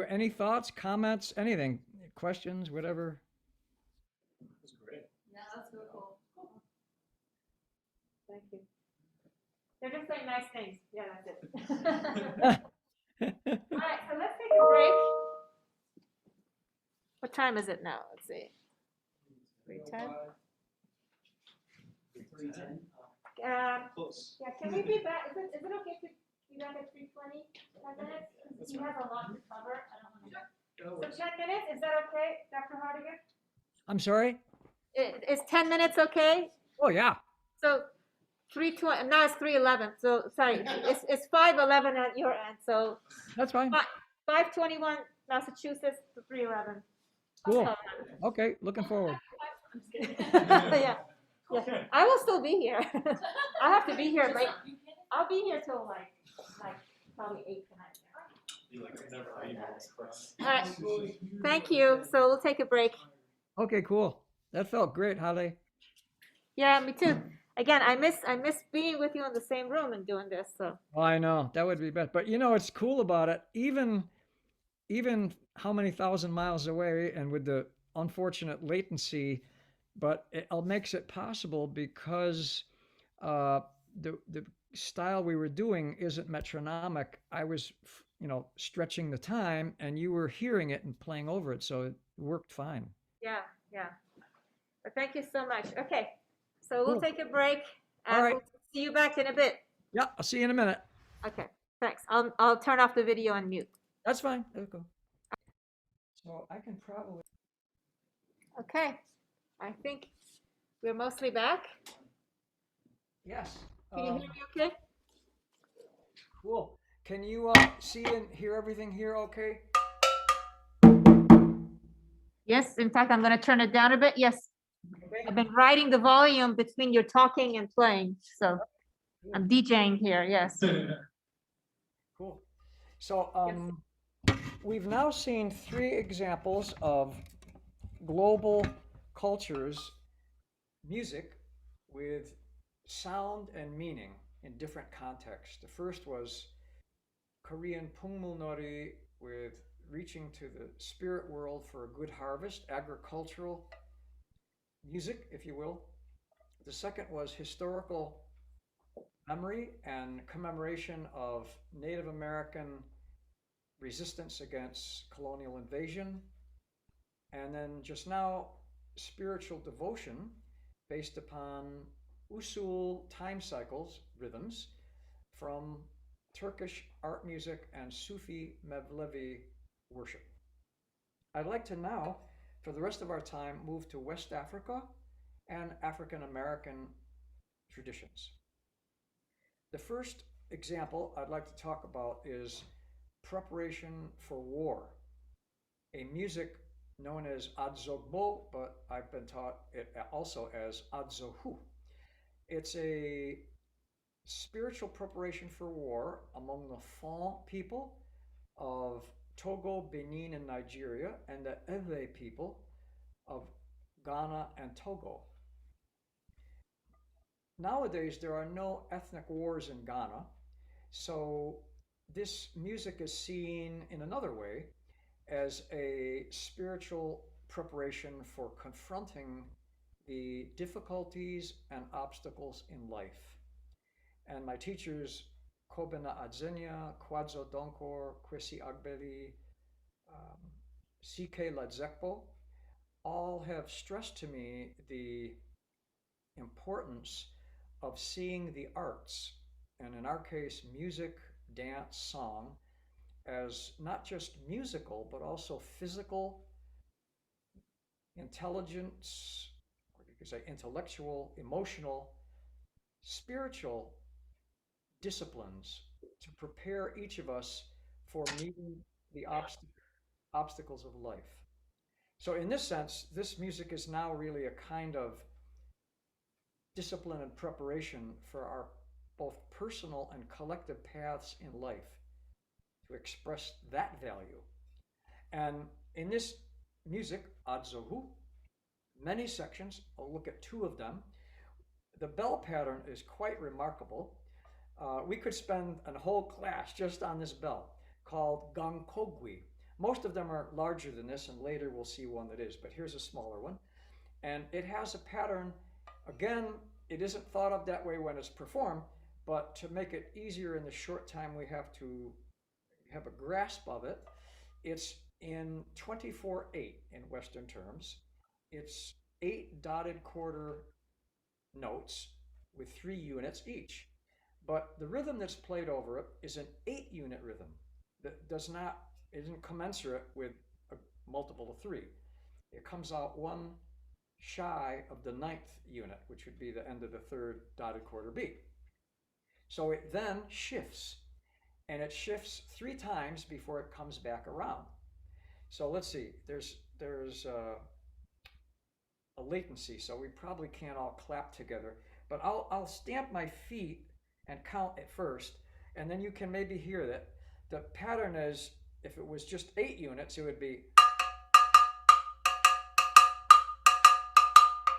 Any thoughts, comments, anything, questions, whatever? That's great. Yeah, that's really cool. Thank you. They're just saying nice things. Yeah, that's it. All right, so let's take a break. What time is it now? Let's see. 3:10. 3:10. Close. Yeah, can we be back? Is it okay to be back at 3:20? 10 minutes? He has a lot to cover. I don't want to. So 10 minutes, is that okay, Dr. Hardigan? I'm sorry? Is 10 minutes okay? Oh, yeah. So 3:20, now it's 3:11, so, sorry, it's 5:11 at your end, so That's fine. 5:21 Massachusetts to 3:11. Cool. Okay, looking forward. Yeah, yeah, I will still be here. I have to be here, like, I'll be here till like probably 8 tonight. You like never leave. All right, thank you, so we'll take a break. Okay, cool. That felt great, Haleh. Yeah, me too. Again, I miss being with you in the same room and doing this, so. Oh, I know that would be best. But you know what's cool about it? Even how many thousand miles away, and with the unfortunate latency, but it makes it possible because uh, the style we were doing isn't metronomic. I was, stretching the time, and you were hearing it and playing over it, so it worked fine. Yeah, yeah. But thank you so much. Okay, so we'll Cool. take a break All and right. we'll see you back in a bit. Yeah, I'll see you in a minute. Okay, thanks. I'll turn off the video and mute. That's fine. Let's go. So I can probably. Okay, I think we're mostly back. Yes. Can you hear me okay? Cool. Can you see and hear everything here okay? Yes, in fact, I'm going to turn it down a bit. Yes, Okay. I've been riding the volume between your talking and playing, so I'm DJing here. Yes. Cool. So we've now seen 3 examples of global cultures, music with sound and meaning in different contexts. The first was Korean pungmulnori with reaching to the spirit world for a good harvest, agricultural music, if you will. The second was historical memory and commemoration of Native American resistance against colonial invasion. And then just now, spiritual devotion based upon usul time cycles, rhythms, from Turkish art music and Sufi Mevlevi worship. I'd like to now, for the rest of our time, move to West Africa and African American traditions. The first example I'd like to talk about is preparation for war, a music known as adzogbo, but I've been taught it also as adzohu. It's a spiritual preparation for war among the Fon people of Togo, Benin, and Nigeria, and the Ewe people of Ghana and Togo. Nowadays, there are no ethnic wars in Ghana, so this music is seen in another way as a spiritual preparation for confronting the difficulties and obstacles in life. And my teachers, kobena, adzenyah, kwadzo, donkor, abghari, k.ladzekpo, all have stressed to me the importance of seeing the arts, and in our case, music, dance, song, as not just musical, but also physical, intelligence, or you could say intellectual, emotional, spiritual disciplines to prepare each of us for meeting the obstacles of life. So in this sense, this music is now really a kind of discipline and preparation for our both personal and collective paths in life to express that value. And in this music, adzohu, many sections, I'll look at 2 of them. The bell pattern is quite remarkable. We could spend a whole class just on this bell called gangkogwi. Most of them are larger than this, and later we'll see one that is, but here's a smaller one. And it has a pattern. Again, it isn't thought of that way when it's performed, but to make it easier in the short time we have to have a grasp of it, it's in 24/8 in Western terms. It's 8 dotted quarter notes with 3 units each. But the rhythm that's played over it is an 8-unit rhythm that isn't commensurate with a multiple of 3. It comes out 1, shy of the 9th unit, which would be the end of the 3rd dotted quarter beat. So it then shifts, and it shifts 3 times before it comes back around. So let's see, there's a latency, so we probably can't all clap together, but I'll stamp my feet and count at first, and then you can maybe hear that the pattern is, if it was just 8 units, it would be,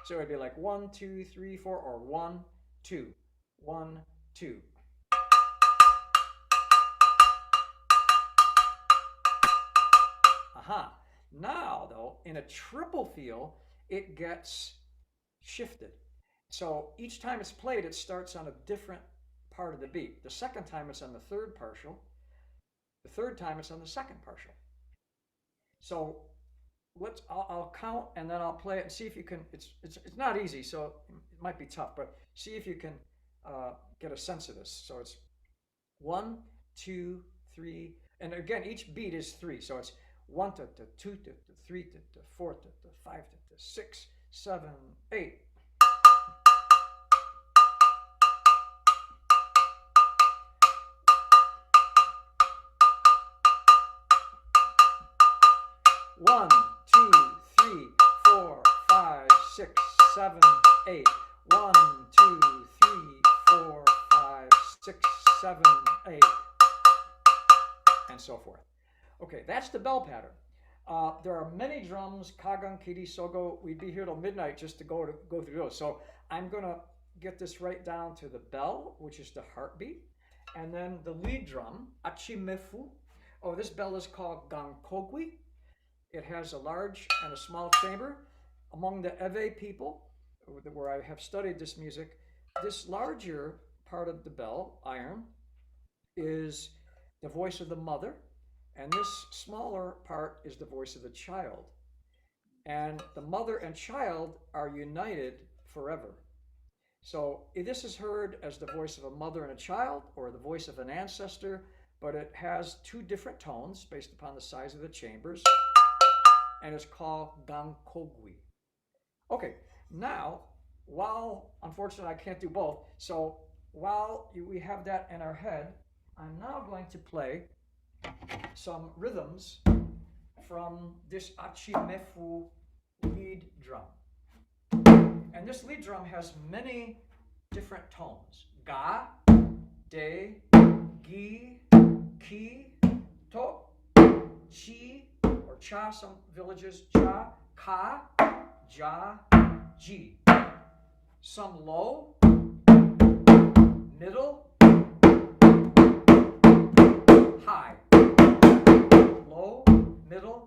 so it would be like 1, 2, 3, 4, or 1, 2, 1, 2. Aha. Now, though, in a triple feel, it gets shifted. So each time it's played, it starts on a different part of the beat. The second time it's on the 3rd partial. The 3rd time it's on the 2nd partial. So I'll count and then I'll play it and see if you can. It's not easy, so it might be tough, but see if you can get a sense of this. So it's 1, 2, 3, and again each beat is 3. So it's 1 to 2 to 3 to 4 to 5 to 6, 7, 8. One, 2, 3, 4, 5, 6, 7, 8. 1, 2, 3, 4, 5, 6, 7, 8, and so forth. Okay, that's the bell pattern. There are many drums, kagan, kiri, sogo. We'd be here till midnight just to go through those. So I'm going to get this right down to the bell, which is the heartbeat, and then the lead drum, achimefu. Oh, this bell is called gankogwi. It has a large and a small chamber. Among the Ewe people, where I have studied this music, this larger part of the bell, iron, is the voice of the mother, and this smaller part is the voice of the child. And the mother and child are united forever. So this is heard as the voice of a mother and a child, or the voice of an ancestor, but it has 2 different tones based upon the size of the chambers, and it's called gankogwi. Okay, now, while, unfortunately I can't do both, so while we have that in our head, I'm now going to play some rhythms from this achimefu lead drum. And this lead drum has many different tones. Ga, de, gi, ki, to, chi, or cha, some villages, cha, ka, ja, ji. Some low, middle, high. Low, middle,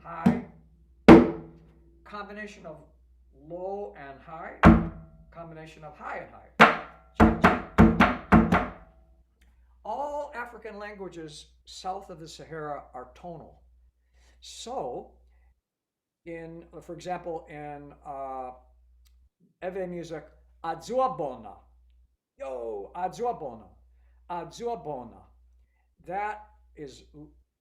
high. Combination of low and high. Combination of high and high. All African languages south of the Sahara are tonal. So, for example, in Ewe music, adzuabona. Yo, adzuabona. Adzuabona. That is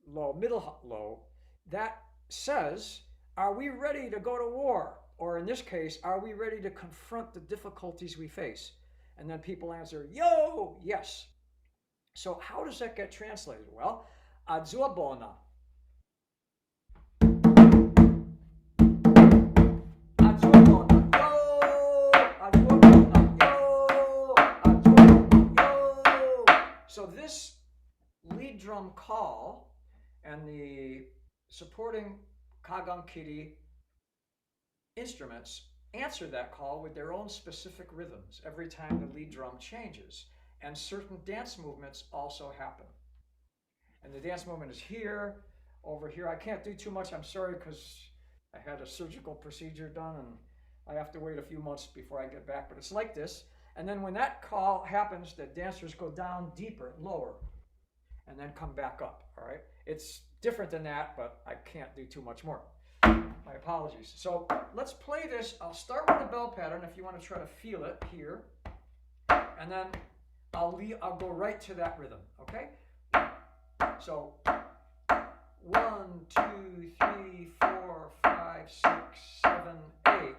low, middle low. That says, are we ready to go to war? Or in this case, are we ready to confront the difficulties we face? And then people answer, yo, yes. So how does that get translated? Well, adzuabona. So this lead drum call and the supporting kagan kiri instruments answer that call with their own specific rhythms every time the lead drum changes. And certain dance movements also happen. And the dance movement is here, over here. I can't do too much, I'm sorry, because I had a surgical procedure done and I have to wait a few months before I get back, but it's like this. And then when that call happens, the dancers go down deeper, lower, and then come back up, all right? It's different than that, but I can't do too much more. My apologies. So let's play this. I'll start with the bell pattern if you want to try to feel it here. And then I'll go right to that rhythm, okay? So 1, 2, 3, 4, 5, 6, 7, 8.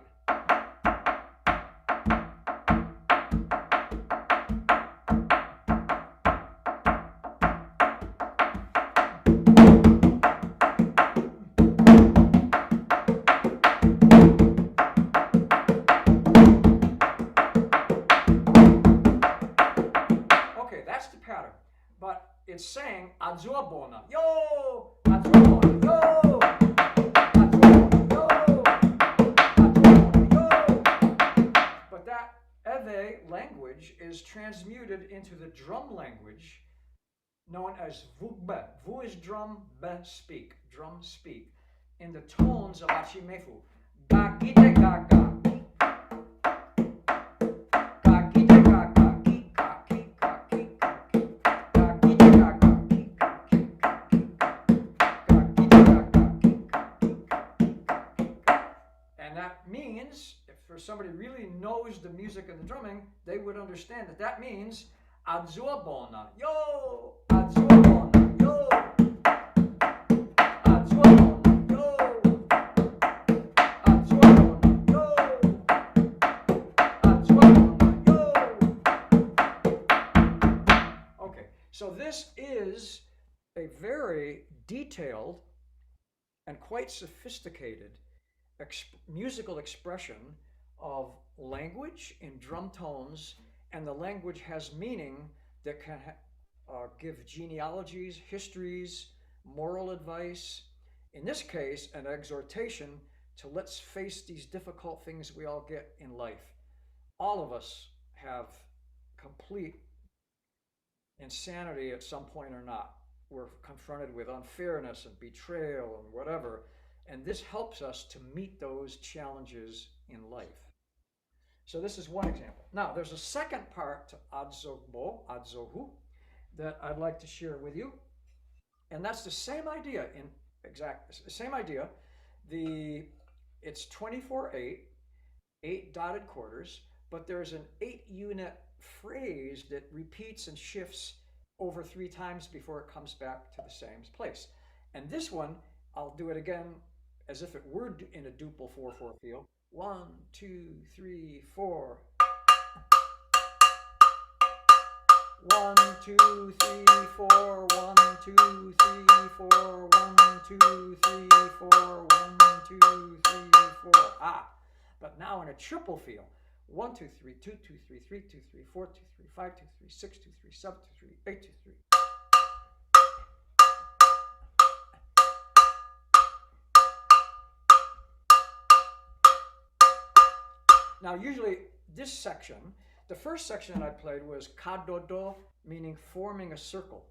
adzuabona, yo, adzuabona, yo, adzuabona, yo, adzuabona, yo. But that Ewe language is transmuted into the drum language known as vugbe. Vu is drum, be speak, drum speak, in the tones of achimefu. Ga gite ga ga. And that means, if for somebody really knows the music and the drumming, they would understand that that means adzuabona, yo, adzuabona, yo, adzuabona, yo, adzuabona, yo, adzuabona, yo. Okay, so this is a very detailed and quite sophisticated musical expression of language in drum tones, and the language has meaning that can give genealogies, histories, moral advice. In this case, an exhortation to let's face these difficult things we all get in life. All of us have complete insanity at some point or not. We're confronted with unfairness and betrayal and whatever. And this helps us to meet those challenges in life. So this is one example. Now, there's a second part to adzogbo, adzohu, that I'd like to share with you. And that's the same idea, same idea. It's 24/8, 8 dotted quarters, but there's an 8-unit phrase that repeats and shifts over 3 times before it comes back to the same place. And this one, I'll do it again as if it were in a duple 4/4 feel. 1, 2, 3, 4. 1, 2, 3, 4. 1, 2, 3, 4. 1, 2, 3, 4. 1, 2, 3, 4. But now in a triple feel. 1, 2, 3, 2, 2, 3, 3, 2, 3, 4, 2, 3, 5, 2, 3, 6, 2, 3, 7, 2, 3, 8, 2, 3. Now, usually this section, the first section I played was kadodo, meaning forming a circle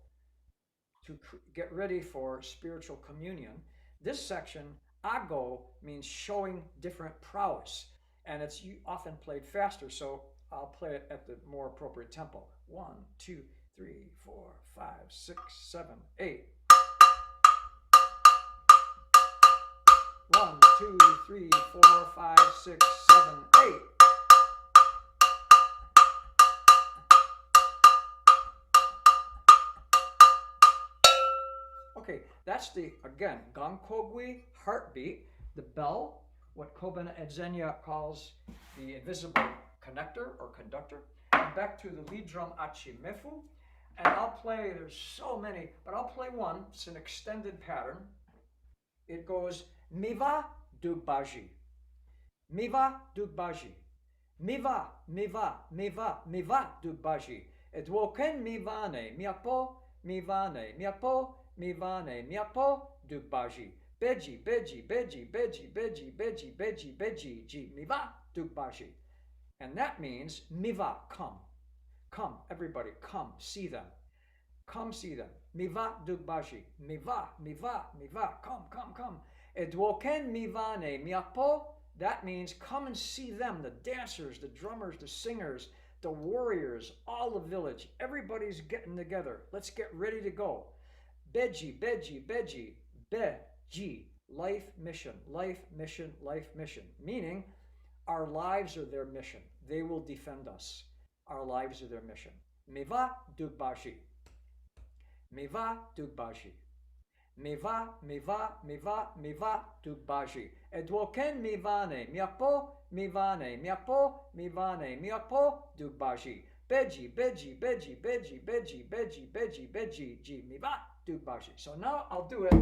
to get ready for spiritual communion. This section, ago, means showing different prowess, and it's often played faster, so I'll play it at the more appropriate tempo. 1, 2, 3, 4, 5, 6, 7, 8. 1, 2, 3, 4, 5, 6, 7, 8. Okay, that's the, again, gankogui, heartbeat, the bell, what kobena adzenyah calls the invisible connector or conductor. And back to the lead drum achimefu, and I'll play, there's so many, but I'll play one. It's an extended pattern. It goes miva dugbaji, miva dugbaji, miva, miva, miva, miva dugbaji. Edwoken mivane, miapo, mivane, miapo, mivane, miapo dugbaji. Beji, beji, beji, beji, beji, beji, beji, beji, ji, miva dugbaji. And that means miva, come. Come, everybody, come, see them. Come see them. Miva dugbaji. Miva, miva, miva, come, come, come. Edwoken mivane miapo. That means come and see them, the dancers, the drummers, the singers, the warriors, all the village. Everybody's getting together. Let's get ready to go. Beji, beji, beji, beji. Life mission, life mission, life mission. Meaning our lives are their mission. They will defend us. Our lives are their mission. Miva dugbaji. Miva dugbaji. Miva, miva, miva, miva dugbaji. Edwoken mivane miapo, mivane miapo, mivane miapo dugbaji. Beji, beji, beji, beji, beji, beji, beji, beji, ji, miva dugbaji. So now I'll do it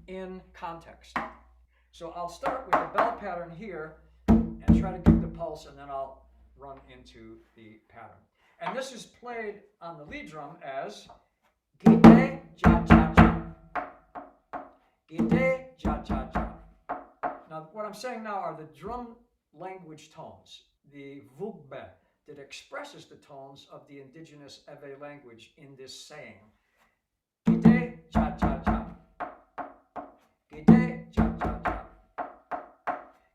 in context. So I'll start with the bell pattern here and try to give the pulse, and then I'll run into the pattern. And this is played on the lead drum as gite, ja, ja, ja. I'm saying now are the drum language tones, the vugbe, that expresses the tones of the indigenous Ewe language in this saying. Gide, cha, cha, cha. Gide, cha, cha, cha.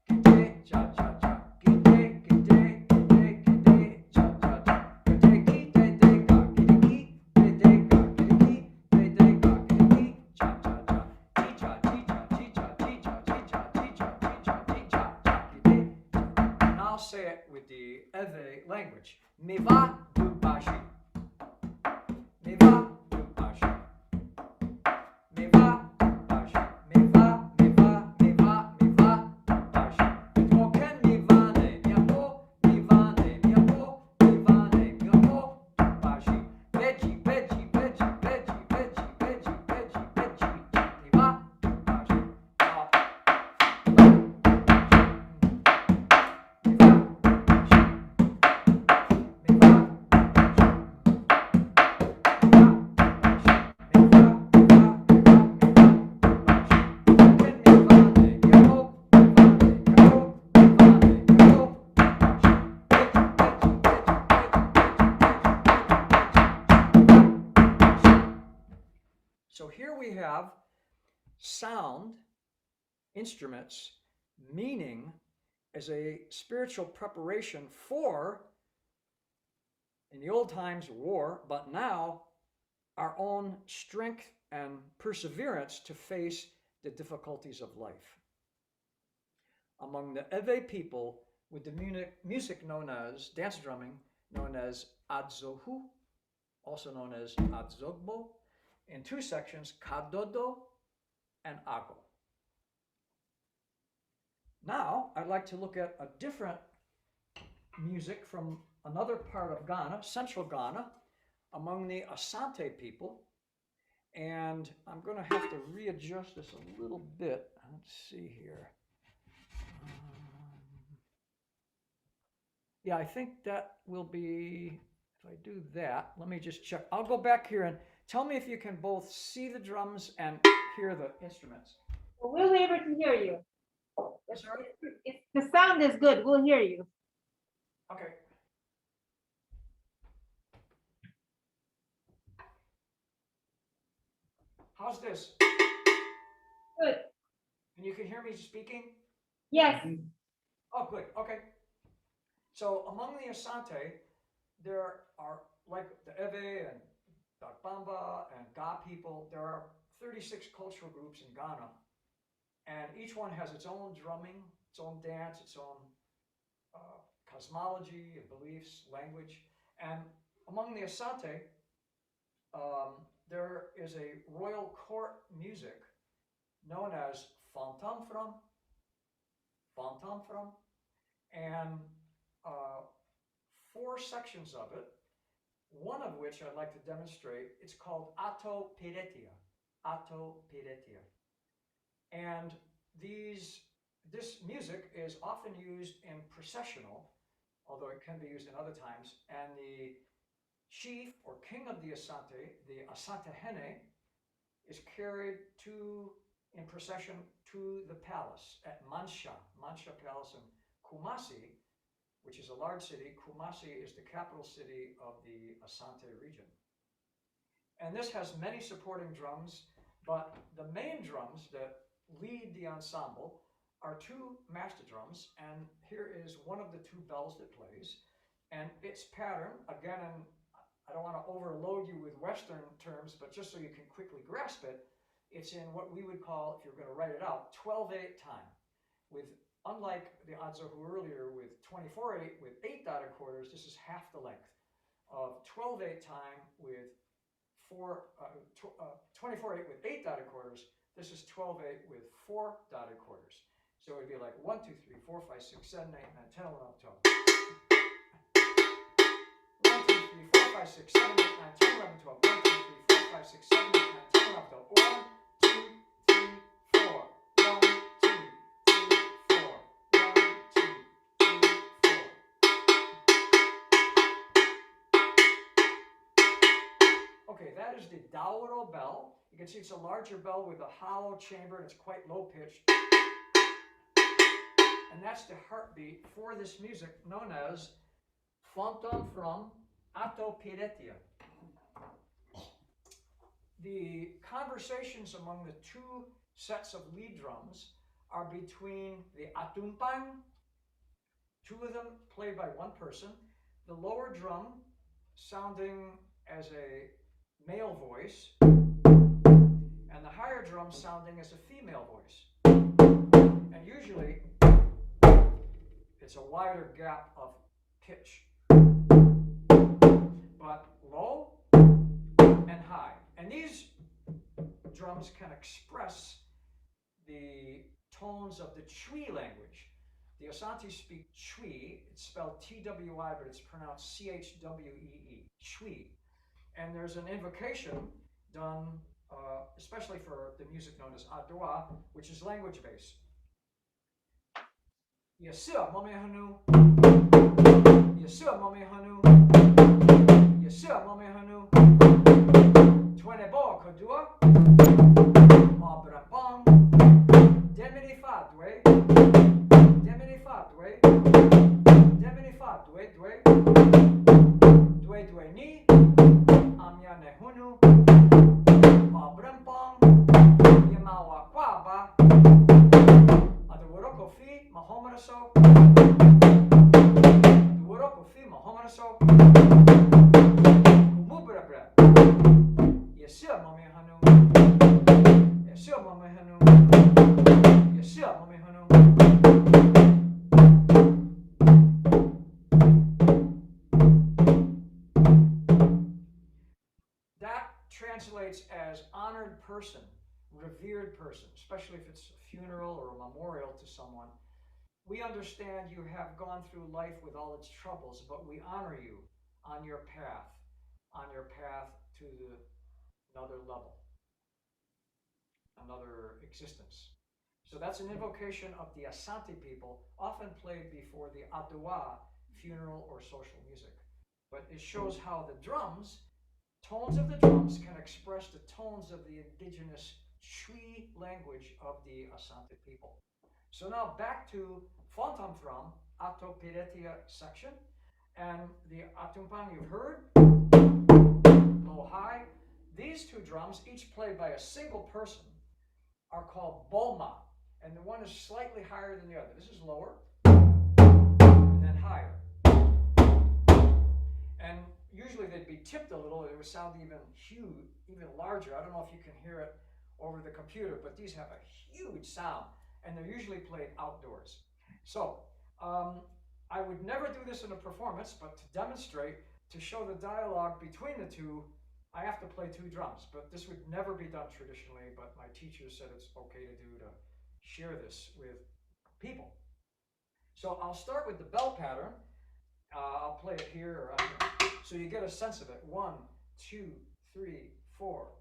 Gide, cha, cha, cha. Gide, gide, gide, gide, cha, cha, cha. Gide, gide, gide, ga, gide, gide, gide, ga, gide, gide, gide, ga, gide, gide, cha, cha, cha. Chi, cha, chi, cha, chi, cha, chi, cha, chi, cha, chi, cha, chi, cha, chi, cha, cha, gide. Now say it with the Ewe language. Me va du bashi. Me va du bashi. Me va du bashi. Me va, me va, me va, me va du bashi. Token me vane, mia po, me vane, mia po, me vane, mia po du bashi. Veggie, veggie, veggie, veggie, veggie, veggie, veggie, veggie. Me va du bashi. So here we have sound, instruments, meaning as a spiritual preparation for, in the old times, war, but now our own strength and perseverance to face the difficulties of life. Among the Ewe people, with the music known as, dance drumming, known as adzohu, also known as adzogbo, in two sections, kadodo and ago. Now, I'd like to look at a different music from another part of Ghana, central Ghana, among the Asante people. And I'm going to have to readjust this a little bit. Let's see here. Yeah, I think that will be, if I do that, let me just check. I'll go back here and tell me if you can both see the drums and hear the instruments. Well, we'll be able to hear you. Sorry? If the sound is good, we'll hear you. Okay. How's this? Good. And you can hear me speaking? Yes. Oh, good. Okay. So among the Asante, there are, like the Ewe and Dakbamba and Ga people, there are 36 cultural groups in Ghana. And each one has its own drumming, its own dance, its own cosmology and beliefs, language. And among the Asante, there is a royal court music known as fantamfram, and four sections of it, one of which I'd like to demonstrate. It's called Ato Peretia. And this music is often used in processional, although it can be used in other times. And the chief or king of the Asante Hene, is carried in procession to the palace at Mansha Palace in Kumasi, which is a large city. Kumasi is the capital city of the Asante region. And this has many supporting drums, but the main drums that lead the ensemble are two master drums, and here is one of the two bells that plays. And its pattern, again, and I don't want to overload you with Western terms, but just so you can quickly grasp it, it's in what we would call, if you're going to write it out, 12/8 time. With, unlike the adzohu earlier with 24/8 with 8 dotted quarters, this is half the length of 12/8 time with 24/8 with 8 dotted quarters. This is 12/8 with 4 dotted quarters. So it would be like 1, 2, 3, 4, 5, 6, 7, 8, 9, 10, 11, 12. 1, 2, 3, 4, 5, 6, 7, 8, 9, 10, 11, 12. 1, 2, 3, 4, 5, 6, 7, 8, 9, 10, 11, 12. 1, 2, 3, 4. 1, 2, 3, 4. 1, 2, 3, 4. Okay, that is the Dauro bell. You can see it's a larger bell with a hollow chamber, and it's quite low pitched. and that's the heartbeat for this music known as Fonton from Atopiretia. The conversations among the two sets of lead drums are between the atumpang, two of them played by one person, the lower drum sounding as a male voice, and the higher drum sounding as a female voice. And usually, it's a wider gap of pitch, but low and high. And these drums can express the tones of the Twi language. The Asante speak Twi. It's spelled T-W-I, but it's pronounced C-H-W-E-E, Twi. And there's an invocation done especially for the music known as Adoa, which is language-based. Yesua momehanu, Yesua momehanu, Yesua momehanu, Twenebo kodua, Abrapam, Demini fadwe, Demini fadwe, Demini fadwe, dwe dwe ni, Amyane hunu, Abrampam, Yamawa kwaba, Adaworokofi, Mahomaraso, Adaworokofi, Mahomaraso, Kumubra, Yesua momehanu, Yesua momehanu, Yesua momehanu. That translates as honored person, revered person, especially if it's a funeral or a memorial to someone. We understand you have gone through life with all its troubles, but we honor you on your path to another level, another existence. So that's an invocation of the Asante people, often played before the Adoa funeral or social music. But it shows how the drums, tones of the drums can express the tones of the indigenous Twi language of the Asante people. So now back to Fontam from Atopiretia section. And the Atumpang you've heard, low high. These two drums, each played by a single person, are called boma. And the one is slightly higher than the other. This is lower, and then higher. And usually they'd be tipped a little, it would sound even huge, even larger. I don't know if you can hear it over the computer, but these have a huge sound, and they're usually played outdoors. So I would never do this in a performance, but to demonstrate, to show the dialogue between the two, I have to play two drums. But this would never be done traditionally, but my teachers said it's okay to do, to share this with people. So I'll start with the bell pattern. I'll play it here, or here, so you get a sense of it. 1, 2, 3, 4.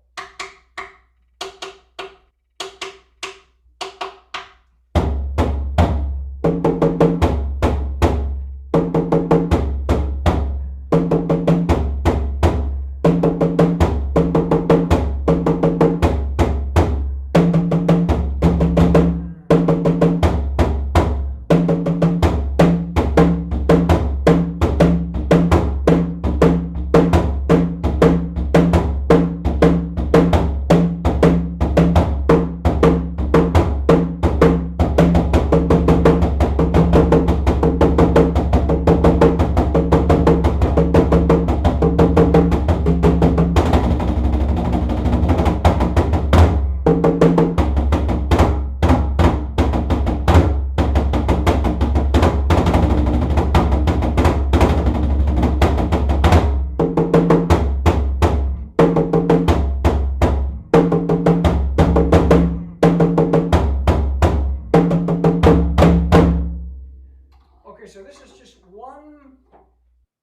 So this is just one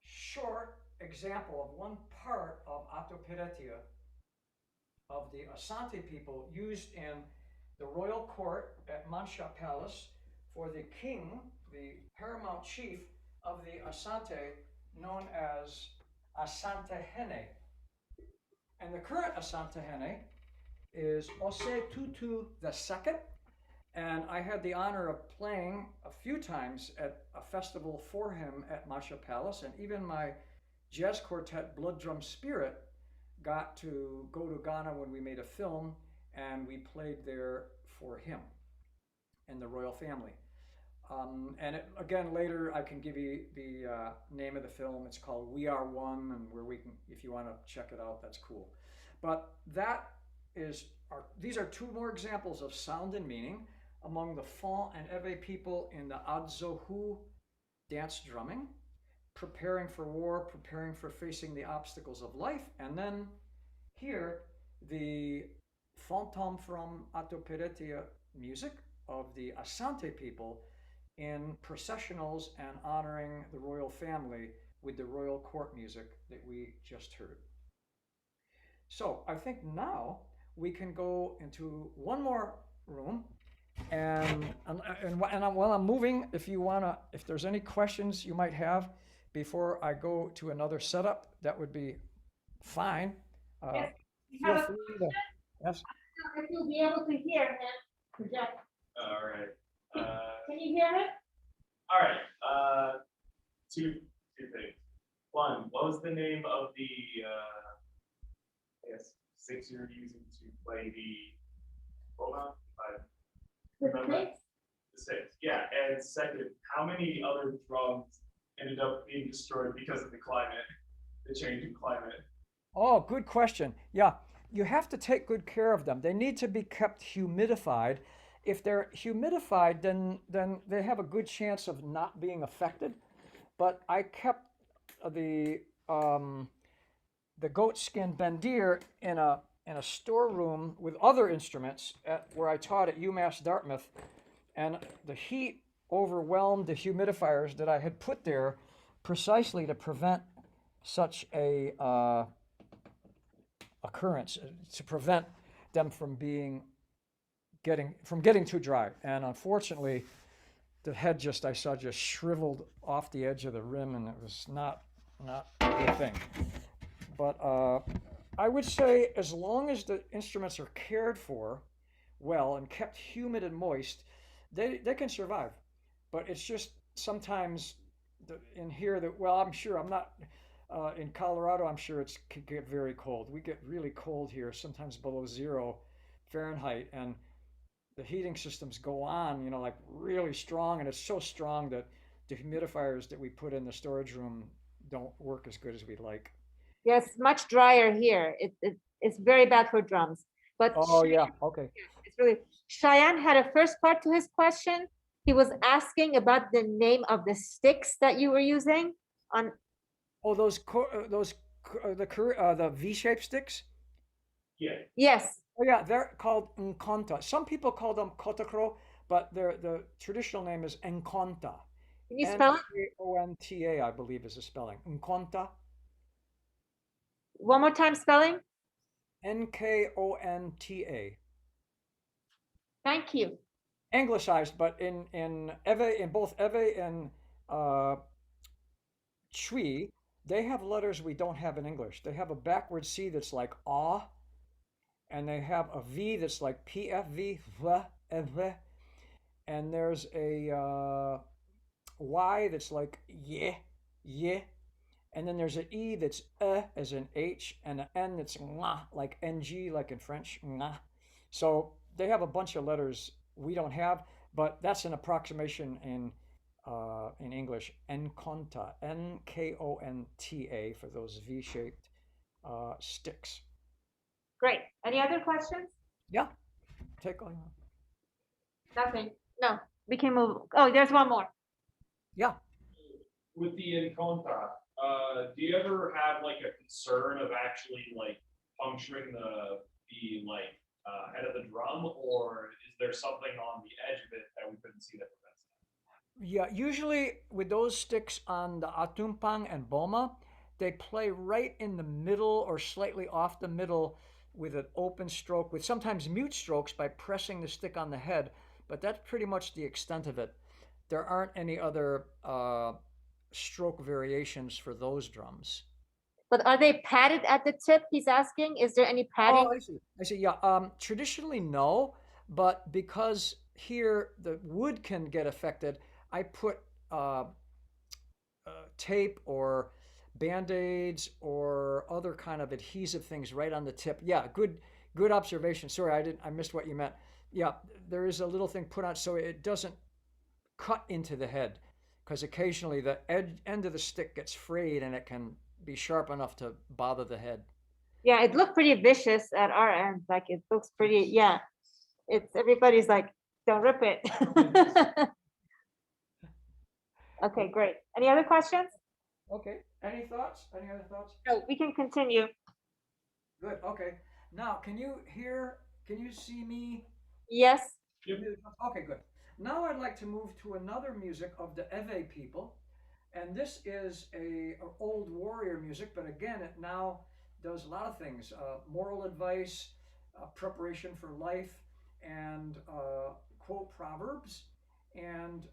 short example of one part of Atopiretia of the Asante people used in the royal court at Mancha Palace for the king, the paramount chief of the Asante, known as Asantehene. And the current Asantehene is Ose Tutu II, And I had the honor of playing a few times at a festival for him at Masha Palace, and even my jazz quartet, Blood Drum Spirit, got to go to Ghana when we made a film, and we played there for him and the royal family. Again, later I can give you the name of the film. It's called We Are One, and where we can, if you want to check it out, that's cool. But that is, these are two more examples of sound and meaning among the Fon and Ewe people in the Adzohu dance drumming, preparing for war, preparing for facing the obstacles of life, and then here the Fantôme from Atoperetia music of the Asante people in processionals and honoring the royal family with the royal court music that we just heard. So I think now we can go into one more room, and while I'm moving, if there's any questions you might have before I go to another setup, that would be fine. Yes, you Feel have a free to ask. if you'll be able to hear him project. All right. Can you hear him? All right. Two things. One, what was the name of the I guess six you're using to play the kobena? The Remember? six? The six. Yeah. And second, how many other drums ended up being destroyed because of the climate, the changing climate? Oh, good question. Yeah, you have to take good care of them. They need to be kept humidified. If they're humidified, then they have a good chance of not being affected. But I kept the goat skin bendir in a storeroom with other instruments where I taught at UMass Dartmouth, and the heat overwhelmed the humidifiers that I had put there precisely to prevent such a occurrence, to prevent them from getting too dry. And unfortunately, the head I saw just shriveled off the edge of the rim, and it was not a good thing. But I would say as long as the instruments are cared for well and kept humid and moist, they can survive. But it's just sometimes in here that, well, I'm sure I'm not in Colorado. I'm sure it could get very cold. We get really cold here, sometimes below 0 Fahrenheit, and the heating systems go on, like really strong, and it's so strong that the humidifiers that we put in the storage room don't work as good as we'd like. Yes, much drier here. It's very bad for drums. But Oh yeah, okay. it's really, Cheyenne had a first part to his question. He was asking about the name of the sticks that you were using on. Oh, the V-shaped sticks. Yeah. Yes. Oh yeah, they're called nkonta. Some people call them kotakro, but the traditional name is nkonta. Can you spell it? Nkonta, I believe, is the spelling. Nkonta. One more time spelling. Nkonta. Thank you. Anglicized, but in both Ewe and Chui, they have letters we don't have in English. They have a backward C that's like ah, and they have a V that's like PFV, and there's a Y that's like yeah, and then there's an E that's as in H, and an N that's nga, like NG, like in French, nga. So they have a bunch of letters we don't have, but that's an approximation in English. Nkonta, Nkonta, for those V-shaped sticks. Great. Any other questions? Yeah, take on. Nothing. No, we can move. Oh, there's one more. Yeah. With the encontra, do you ever have like a concern of actually like puncturing the head of the drum, or is there something on the edge of it that we couldn't see that prevents that? Yeah, usually with those sticks on the atumpang and boma, they play right in the middle or slightly off the middle with an open stroke, with sometimes mute strokes by pressing the stick on the head, but that's pretty much the extent of it. There aren't any other stroke variations for those drums. But are they padded at the tip? He's asking. Is there any padding? Oh, I see. Yeah. Traditionally, no, but because here the wood can get affected, I put tape or band-aids or other kind of adhesive things right on the tip. Yeah, good observation. Sorry, I missed what you meant. Yeah, there is a little thing put on so it doesn't cut into the head, because occasionally the end of the stick gets frayed and it can be sharp enough to bother the head. Yeah, it looked pretty vicious at our end. Like it looks pretty, yeah. It's everybody's like, don't rip it. Okay, great. Any other questions? Okay. Any thoughts? Any other thoughts? No, we can continue. Good. Okay. Now, can you hear? Can you see me? Yes. Okay, good. Now I'd like to move to another music of the Ewe people. And this is a old warrior music, but again, it now does a lot of things: moral advice, preparation for life, and quote proverbs, and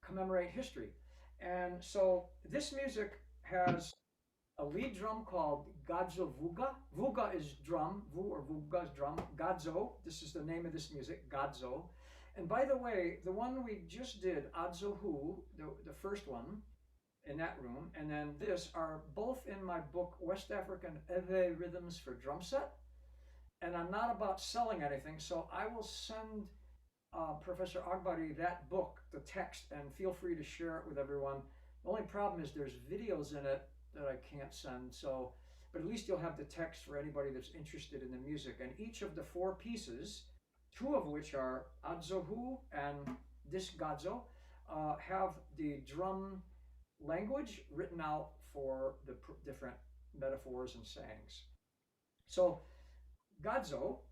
commemorate history. And so this music has a lead drum called kwadzo vuga. Vuga is drum, vu or vuga is drum. Kwadzo, this is the name of this music, kwadzo. And by the way, the one we just did, adzohu, the first one in that room, and then this are both in my book, West African Ewe Rhythms for Drum Set. And I'm not about selling anything, so I will send Professor Abghari that book, the text, and feel free to share it with everyone. The only problem is there's videos in it that I can't send, so, but at least you'll have the text for anybody that's interested in the music. And each of the 4 pieces, 2 of which are adzohu and this kwadzo, have the drum language written out for the different metaphors and sayings. So kwadzo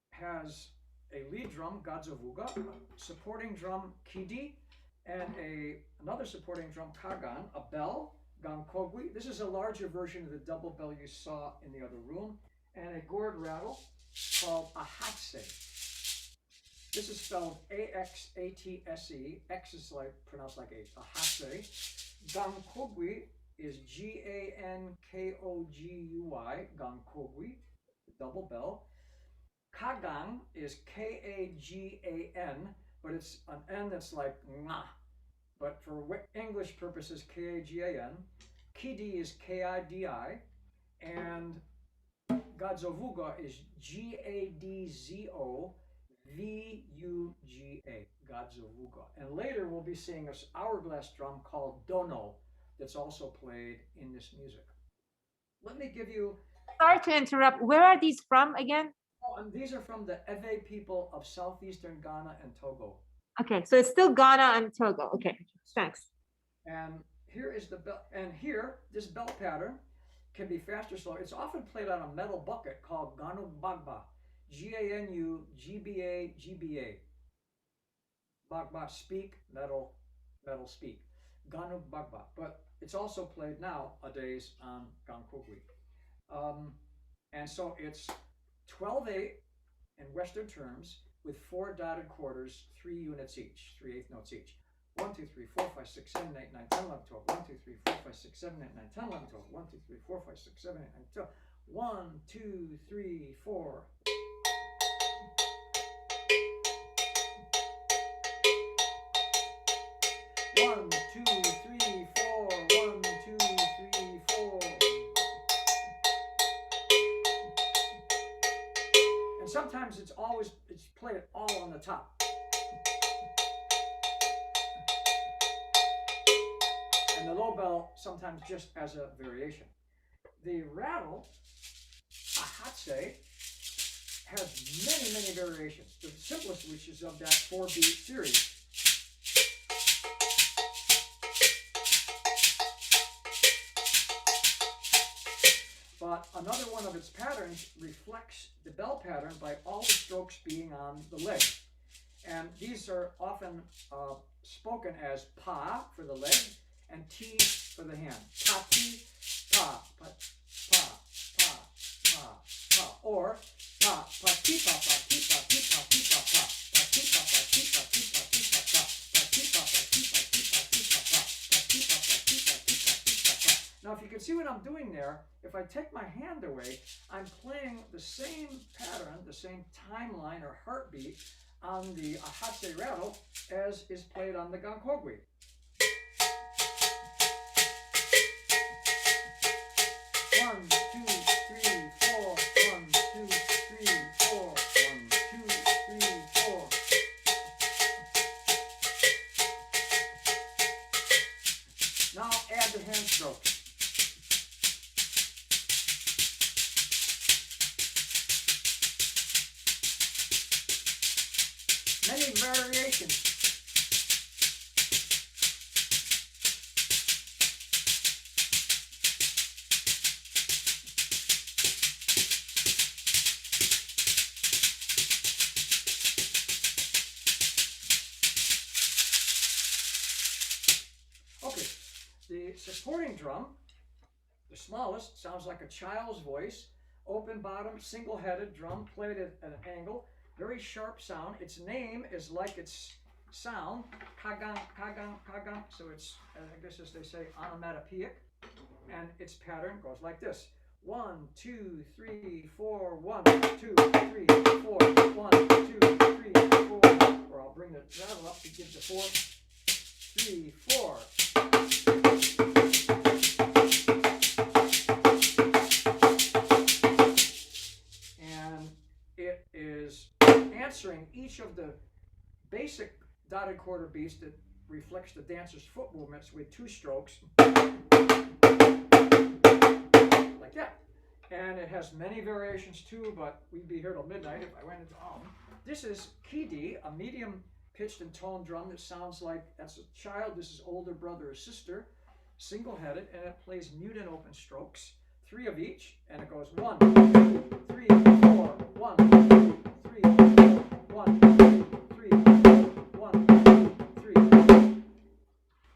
has a lead drum, kwadzo vuga, supporting drum, kidi, and another supporting drum, kagan, a bell, gankogwi. This is a larger version of the double bell you saw in the other room, and a gourd rattle called a hatse. This is spelled A-X-A-T-S-E. X is like pronounced like H. A hatse. Gankogwi is G-A-N-K-O-G-U-I. Gankogwi, double bell. Kagang is K-A-G-A-N, but it's an N that's like nga. But for English purposes, K-A-G-A-N. Kidi is K-I-D-I. And kwadzo vuga is G-A-D-Z-O-V-U-G-A. Kwadzo vuga. And later we'll be seeing an hourglass drum called dono that's also played in this music. Let me give you... Sorry to interrupt. Where are these from again? Oh, and these are from the Ewe people of southeastern Ghana and Togo. Okay, so it's still Ghana and Togo. Okay, thanks. And here is the bell, and here, this bell pattern can be fast or slow. It's often played on a metal bucket called Ganu Bagba. G-A-N-U-G-B-A, G-B-A. Bagba, speak, metal, metal, speak. Ganu Bagba. But it's also played nowadays on Gankogwi. And so it's 12/8 in Western terms with 4 dotted quarters, 3 units each, 3/8 notes each. 1, 2, 3, 4, 5, 6, 7, 8, 9, 10, 11, 12. 1, 2, 3, 4, 5, 6, 7, 8, 9, 10, 11, 12. 1, 2, 3, 4, 5, 6, 7, 8, 9, 12. 1, 2, 3, 4. One, two, three, four. 1, 2, 3, 4. And sometimes it's played all on the top. And the low bell sometimes just as a variation. The rattle, a hatse, has many, many variations. The simplest which is of that 4-beat series. But another one of its patterns reflects the bell pattern by all the strokes being on the leg. And these are often spoken as pa for the leg and ti for the hand. Pa, ti, pa, pa, pa, pa, pa, pa. Or pa, pa, ti, pa, pa, ti, pa, ti, pa, ti, pa, pa. Pa, ti, pa, pa, ti, pa, ti, pa, ti, pa, pa. Pa, ti, pa, pa, ti, pa, ti, pa, ti, pa, pa. Pa, ti, pa, pa, ti, pa, ti, pa, ti, pa, pa. Now if you can can see what I'm doing there. If I take my hand away, I'm playing the same pattern, the same timeline or heartbeat on the ahate rattle as is played on the gankogwi. One, two, three, four. 1, 2, 3, 4. 1, 2, 3, 4. Now add the hand stroke. Many variations. Okay, the supporting drum, the smallest, sounds like a child's voice. Open bottom, single-headed drum played at an angle. Very sharp sound. Its name is like its sound, kagang, kagang, kagang. So it's, I guess as they say, onomatopoeic. And its pattern goes like this. 1, 2, 3, 4, 1, 2, 3, 4, 1, 2, 3, 4. Or I'll bring the rattle up to give the 4, 3, 4. And it is answering each of the basic dotted quarter beats that reflects the dancer's foot movements with 2 strokes, like that. And it has many variations too, but we'd be here till midnight if I went into all of them. This is kidi, a medium pitched and toned drum that sounds like that's a child, this is older brother or sister, single-headed, and it plays mute and open strokes, 3 of each, and it goes 1, 2, 3, 4, 1, 2, 3, 4, 1, 2, 3, 4, 1, 2, 3.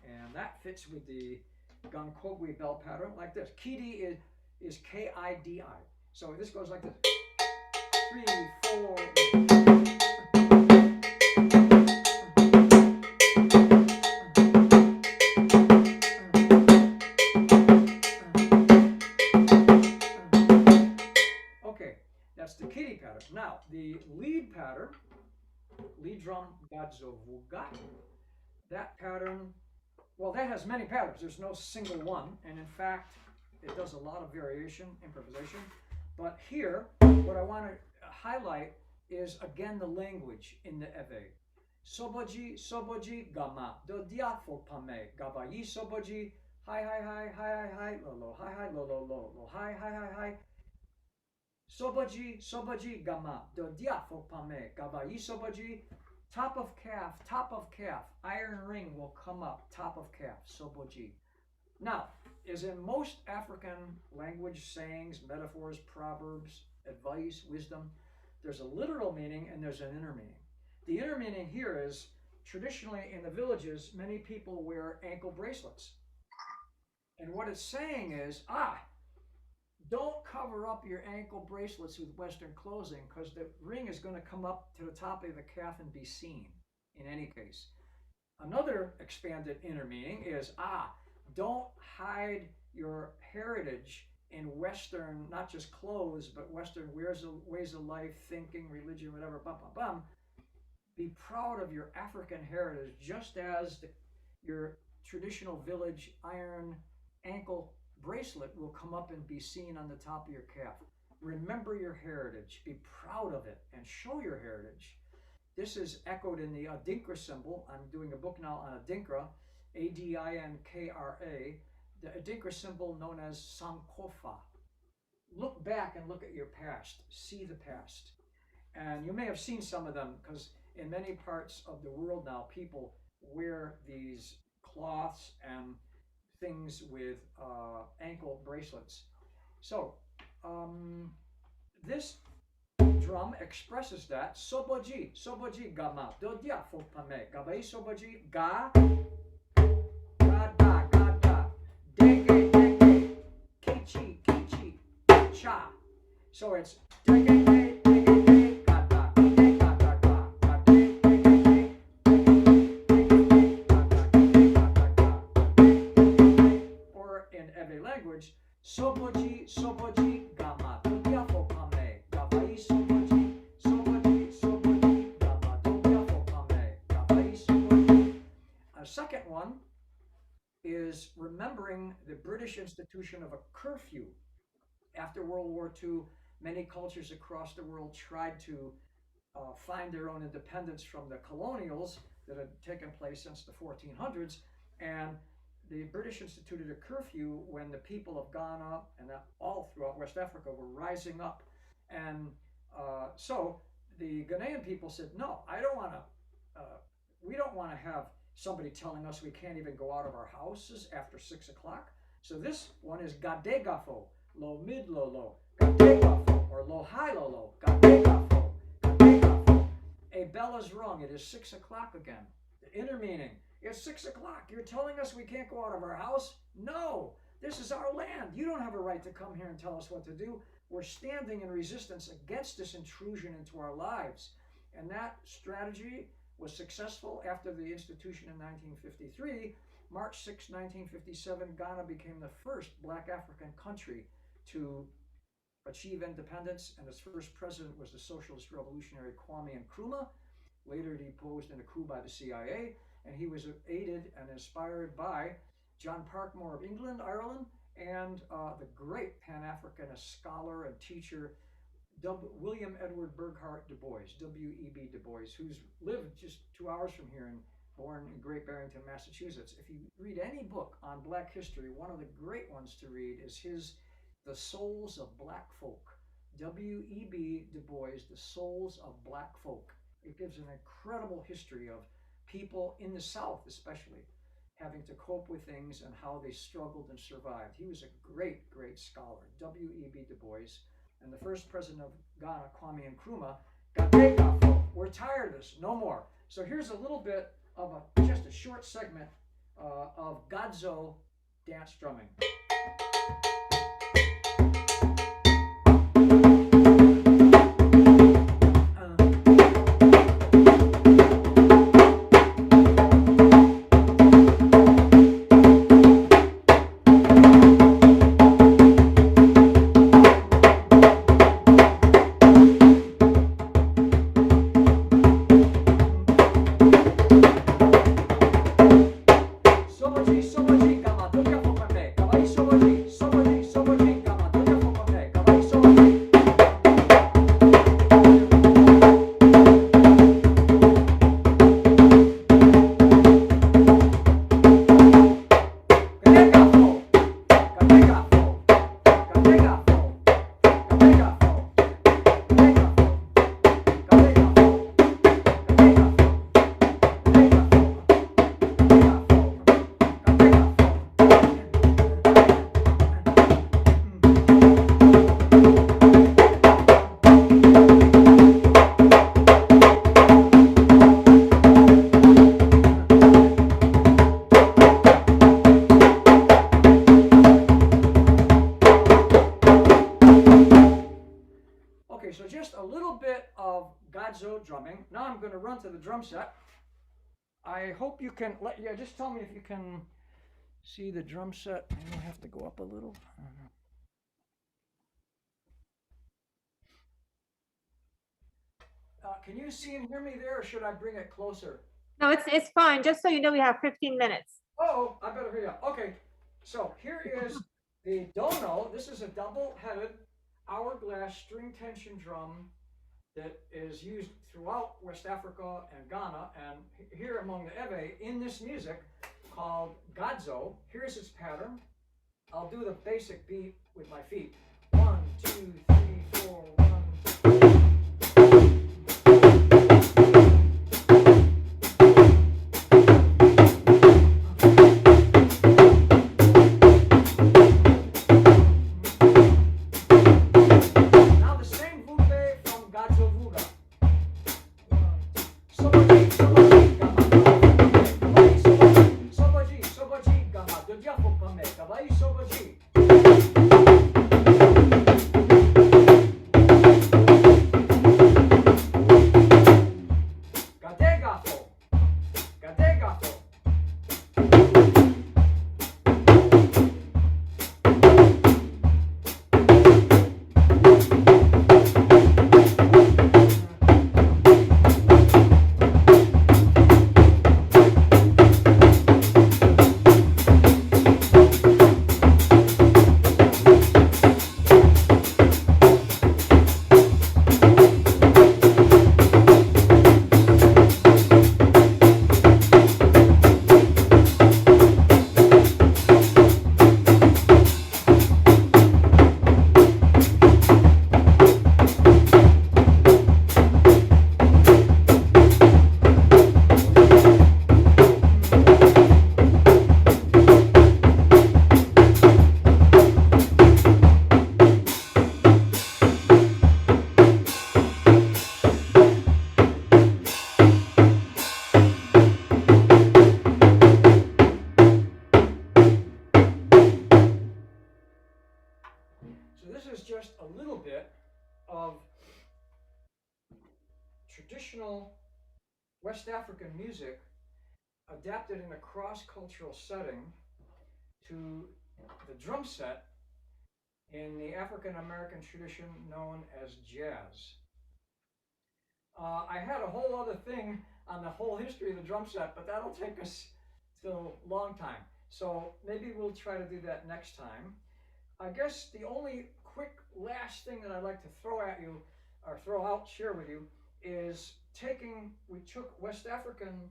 And that fits with the gankogwi bell pattern like this. Kidi is K-I-D-I. So this goes like this. 3, 4. Okay, that's the kidi pattern. Now, the lead pattern, lead drum kwadzo, that pattern, well, that has many patterns. There's no single one, and in fact, it does a lot of variation, improvisation. But here, what I want to highlight is again the language in the eve. Soboji, soboji, gama. Do diafo pame. Gavayi soboji. Hi, hi, hi, hi, hi, hi, lo, lo, hi, hi, lo, lo, lo, lo, hi, hi, hi, hi. Soboji, soboji, gama. Do diafo pame. Gavayi soboji. Top of calf, top of calf. Iron ring will come up, top of calf, soboji. Now, as in most African language sayings, metaphors, proverbs, advice, wisdom, there's a literal meaning and there's an inner meaning. The inner meaning here is, traditionally in the villages, many people wear ankle bracelets. And what it's saying is, don't cover up your ankle bracelets with Western clothing because the ring is going to come up to the top of the calf and be seen in any case. Another expanded inner meaning is, don't hide your heritage in Western, not just clothes, but Western ways of life, thinking, religion, whatever, bum, bum, bum. Be proud of your African heritage, just as your traditional village iron ankle bracelet will come up and be seen on the top of your calf. Remember your heritage, be proud of it, and show your heritage. This is echoed in the adinkra symbol. I'm doing a book now on adinkra, A-D-I-N-K-R-A, the adinkra symbol known as sankofa. Look back and look at your past, see the past. And you may have seen some of them because in many parts of the world now, people wear these cloths and things with ankle bracelets. So this drum expresses that. Soboji, soboji gama, do dia fopame, gabai soboji ga, da, dege, dege, kichi, kichi, cha. So it's dege, dege, dege, ga, da, dege, ga, da, ga, ga, dege, dege, dege, ga, da, dege, ga, da, ga. Or in Ewe language, one is remembering the British institution of a curfew. After World War II, many cultures across the world tried to find their own independence from the colonials that had taken place since the 1400s. And the British instituted a curfew when the people of Ghana and all throughout West Africa were rising up. And so the Ghanaian people said, no, we don't want to have somebody telling us we can't even go out of our houses after 6 o'clock. So this one is gadegafo, lo mid lo lo, gadegafo, or lo high lo lo, gadegafo, gadegafo. A bell is rung, it is 6 o'clock again. The inner meaning, it's 6 o'clock, you're telling us we can't go out of our house? No, this is our land. You don't have a right to come here and tell us what to do. We're standing in resistance against this intrusion into our lives. And that strategy was successful after the institution in 1953. March 6, 1957, Ghana became the first Black African country to achieve independence, and its first president was the socialist revolutionary Kwame Nkrumah, later deposed in a coup by the CIA, and he was aided and inspired by John Parkmore of England, Ireland, and the great Pan-Africanist scholar and teacher William Edward Burghardt Du Bois, W.E.B. Du Bois, who's lived just 2 hours from here and born in Great Barrington, Massachusetts. If you read any book on Black history, one of the great ones to read is his The Souls of Black Folk. W.E.B. Du Bois, The Souls of Black Folk. It gives an incredible history of people in the South, especially, having to cope with things and how they struggled and survived. He was a great, great scholar, W.E.B. Du Bois. And the first president of Ghana, Kwame Nkrumah, we're tired of this, no more. So here's a little bit of just a short segment of kwadzo dance drumming. So just a little bit of kwadzo drumming. Now I'm going to run to the drum set. I hope you can, just tell me if you can see the drum set. I will have to go up a little. Can you see and hear me there, or should I bring it closer? No, it's fine. Just so you know, we have 15 minutes. Oh, I better hear you. Okay, so here is the dono. This is a double-headed hourglass string tension drum that is used throughout West Africa and Ghana, and here among the Ewe in this music called kwadzo. Here's its pattern. I'll do the basic beat with my feet. 1, 2, 3, 4, 1. traditional West African music adapted in a cross-cultural setting to the drum set in the African American tradition known as jazz. I had a whole other thing on the whole history of the drum set, but that'll take us to a long time. So maybe we'll try to do that next time. I guess the only quick last thing that I'd like to throw at you, or throw out, share with you, is we took West African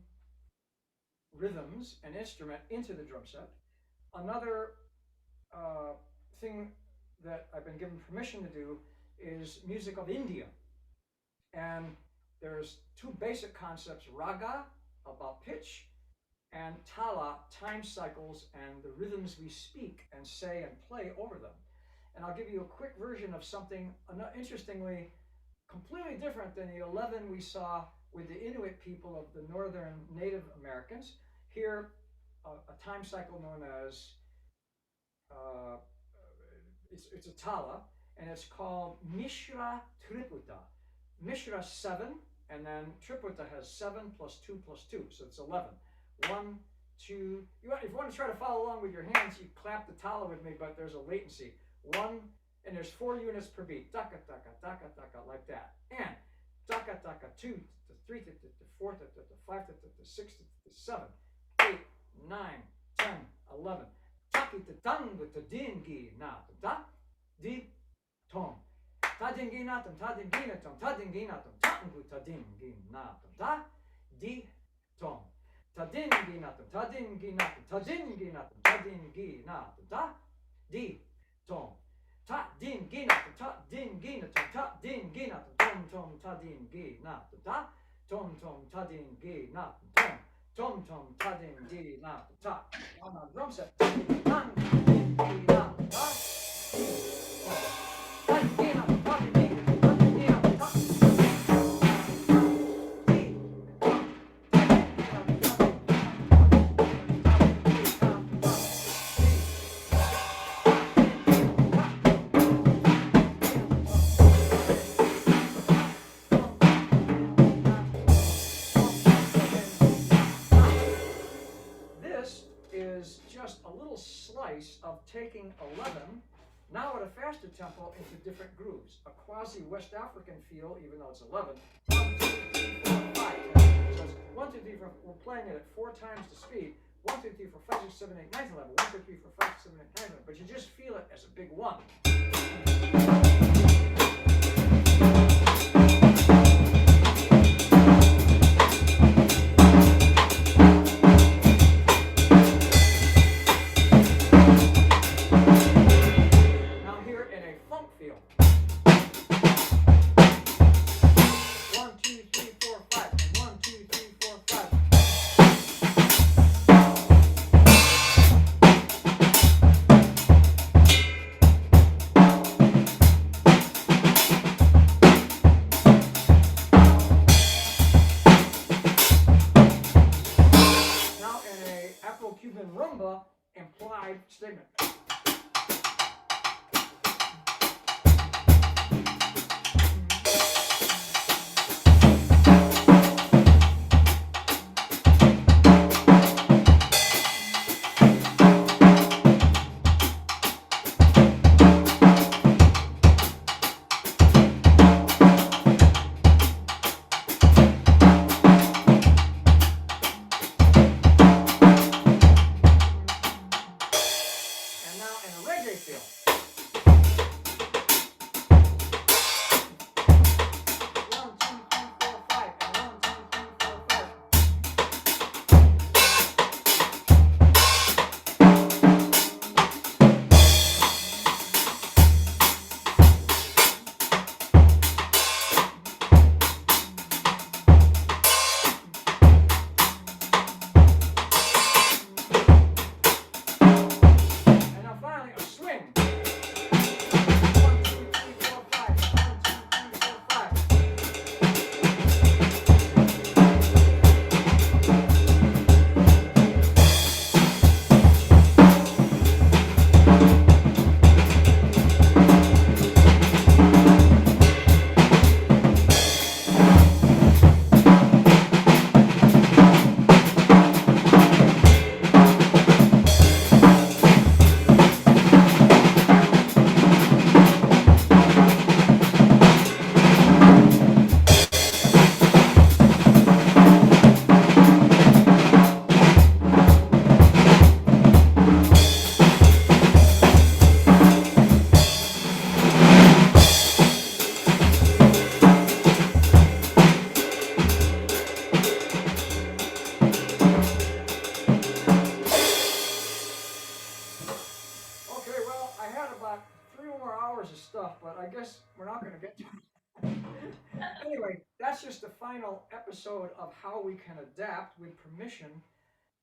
rhythms and instrument into the drum set. Another thing that I've been given permission to do is music of India. And there's two basic concepts: raga, about pitch, and tala, time cycles, and the rhythms we speak and say and play over them. And I'll give you a quick version of something, interestingly, completely different than the 11 we saw with the Inuit people of the northern Native Americans. Here, a time cycle known as, it's a tala, and it's called Mishra Triputa. Mishra 7, and then Triputa has 7 plus 2 plus 2, so it's 11. 1, 2, if you want to try to follow along with your hands, you clap the tala with me, but there's a latency. 1, and there's 4 units per beat. Taka, taka, taka, taka, like that. And taka, taka, 2, to 3, to 4, to 5, to 6, to 7, 8, 9, 10, 11. Taki, to tango, to dingi, na, ta, di, tom. Ta dingi, na, tom, ta dingi, na, tom, ta dingi, na, tom, tango, ta dingi, na, tom, ta, di, tom. Ta dingi, na, tom, ta dingi, na, tom, ta dingi, na, tom, ta dingi, na, tom, ta, di, tom. Ta dingi, na, tom, ta dingi, na, tom, ta dingi, na, tom, tom, ta dingi, na, tom, ta, tom, tom, ta dingi, na, tom, tom, tom, ta dingi, na, ta. On a drum set. Of taking 11, now at a faster tempo, into different grooves. A quasi West African feel, even though it's 11. 1, 2, 3, 4, 5. So it's 1, 2, 3, 4. We're playing it at 4 times the speed. 1, 2, 3, 4, 5, 6, 7, 8, 9, 11. 1, 2, 3, 4, 5, 6, 7, 8, 9, 11. But you just feel it as a big 1. Implied statement. going to get to it. Anyway, that's just the final episode of how we can adapt with permission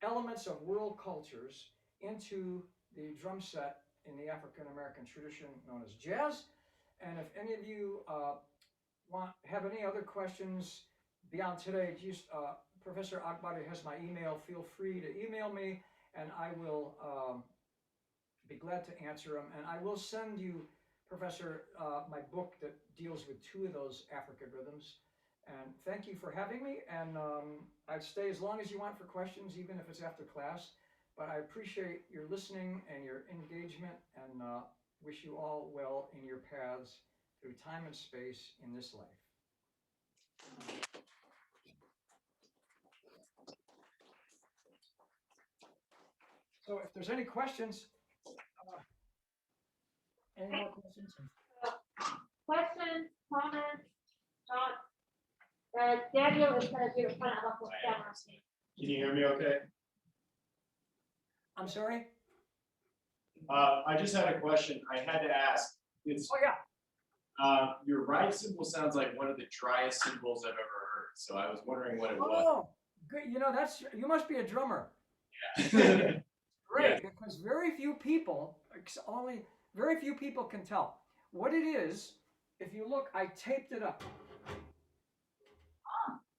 elements of world cultures into the drum set in the African American tradition known as jazz. And if any of you have any other questions beyond today, just Professor Abghari has my email. Feel free to email me, and I will be glad to answer them. And I will send you, Professor, my book that deals with 2 of those African rhythms. And thank you for having me. And I'd stay as long as you want for questions, even if it's after class. But I appreciate your listening and your engagement, and wish you all well in your paths through time and space in this life. So if there's any questions, any more questions? Questions, comments, thoughts? Daniel is going to do the front of the camera. Can you hear me okay? I'm sorry? I just had a question. I had to ask. It's Oh, yeah. your right cymbal sounds like one of the driest cymbals I've ever heard. So I was wondering what it was. Oh, good. You know, you must be a drummer. Yeah. Great, because very few people can tell. What it is, if you look, I taped it up.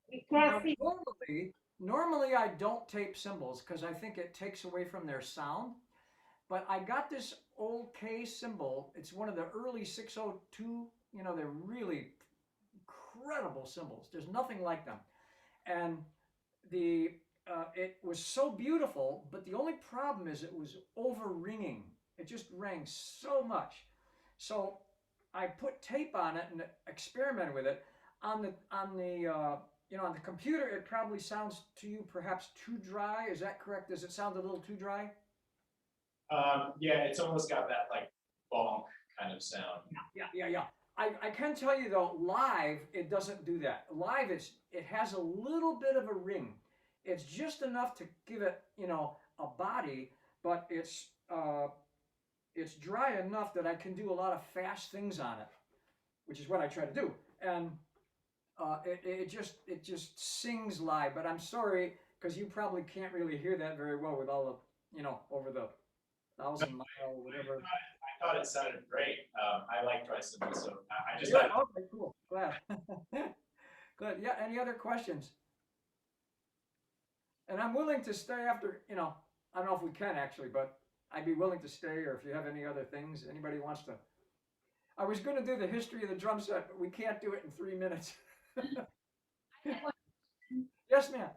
You can't Now, see. normally I don't tape cymbals because I think it takes away from their sound. But I got this old K cymbal. It's one of the early 602. You know, they're really incredible cymbals. There's nothing like them. And it was so beautiful, but the only problem is it was over ringing. It just rang so much. So I put tape on it and experimented with it. On the computer, it probably sounds to you perhaps too dry. Is that correct? Does it sound a little too dry? Yeah, it's almost got that like bonk kind of sound. Yeah. I can tell you though, live it doesn't do that. Live it has a little bit of a ring. It's just enough to give it, a body, but it's dry enough that I can do a lot of fast things on it, which is what I try to do. And it just sings live. But I'm sorry because you probably can't really hear that very well with all the, over the 1,000-mile whatever. I thought it sounded great. I like dry cymbals, so I just Yeah, had. okay, cool. Glad. Good. Yeah. Any other questions? And I'm willing to stay after, I don't know if we can actually, but I'd be willing to stay, or if you have any other things, anybody wants to. I was going to do the history of the drum set, but we can't do it in 3 minutes. Yes, ma'am.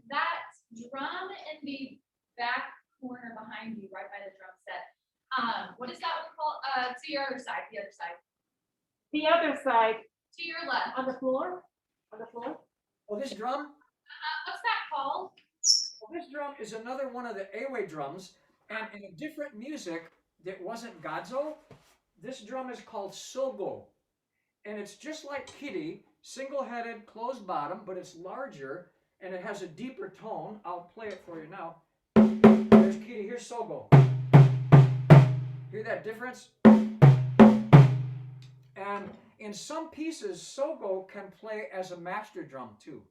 That drum in the back corner behind you, right by the drum set. What is that one called? To your other side, the other side. The other side, To your left. on the floor, Oh, this drum? What's that called? Well, this drum is another one of the Ewe drums, and in a different music that wasn't kwadzo, this drum is called sogo. And it's just like kitty, single-headed, closed bottom, but it's larger, and it has a deeper tone. I'll play it for you now. There's kitty, here's sogo. Hear that difference? And in some pieces, sogo can play as a master drum too.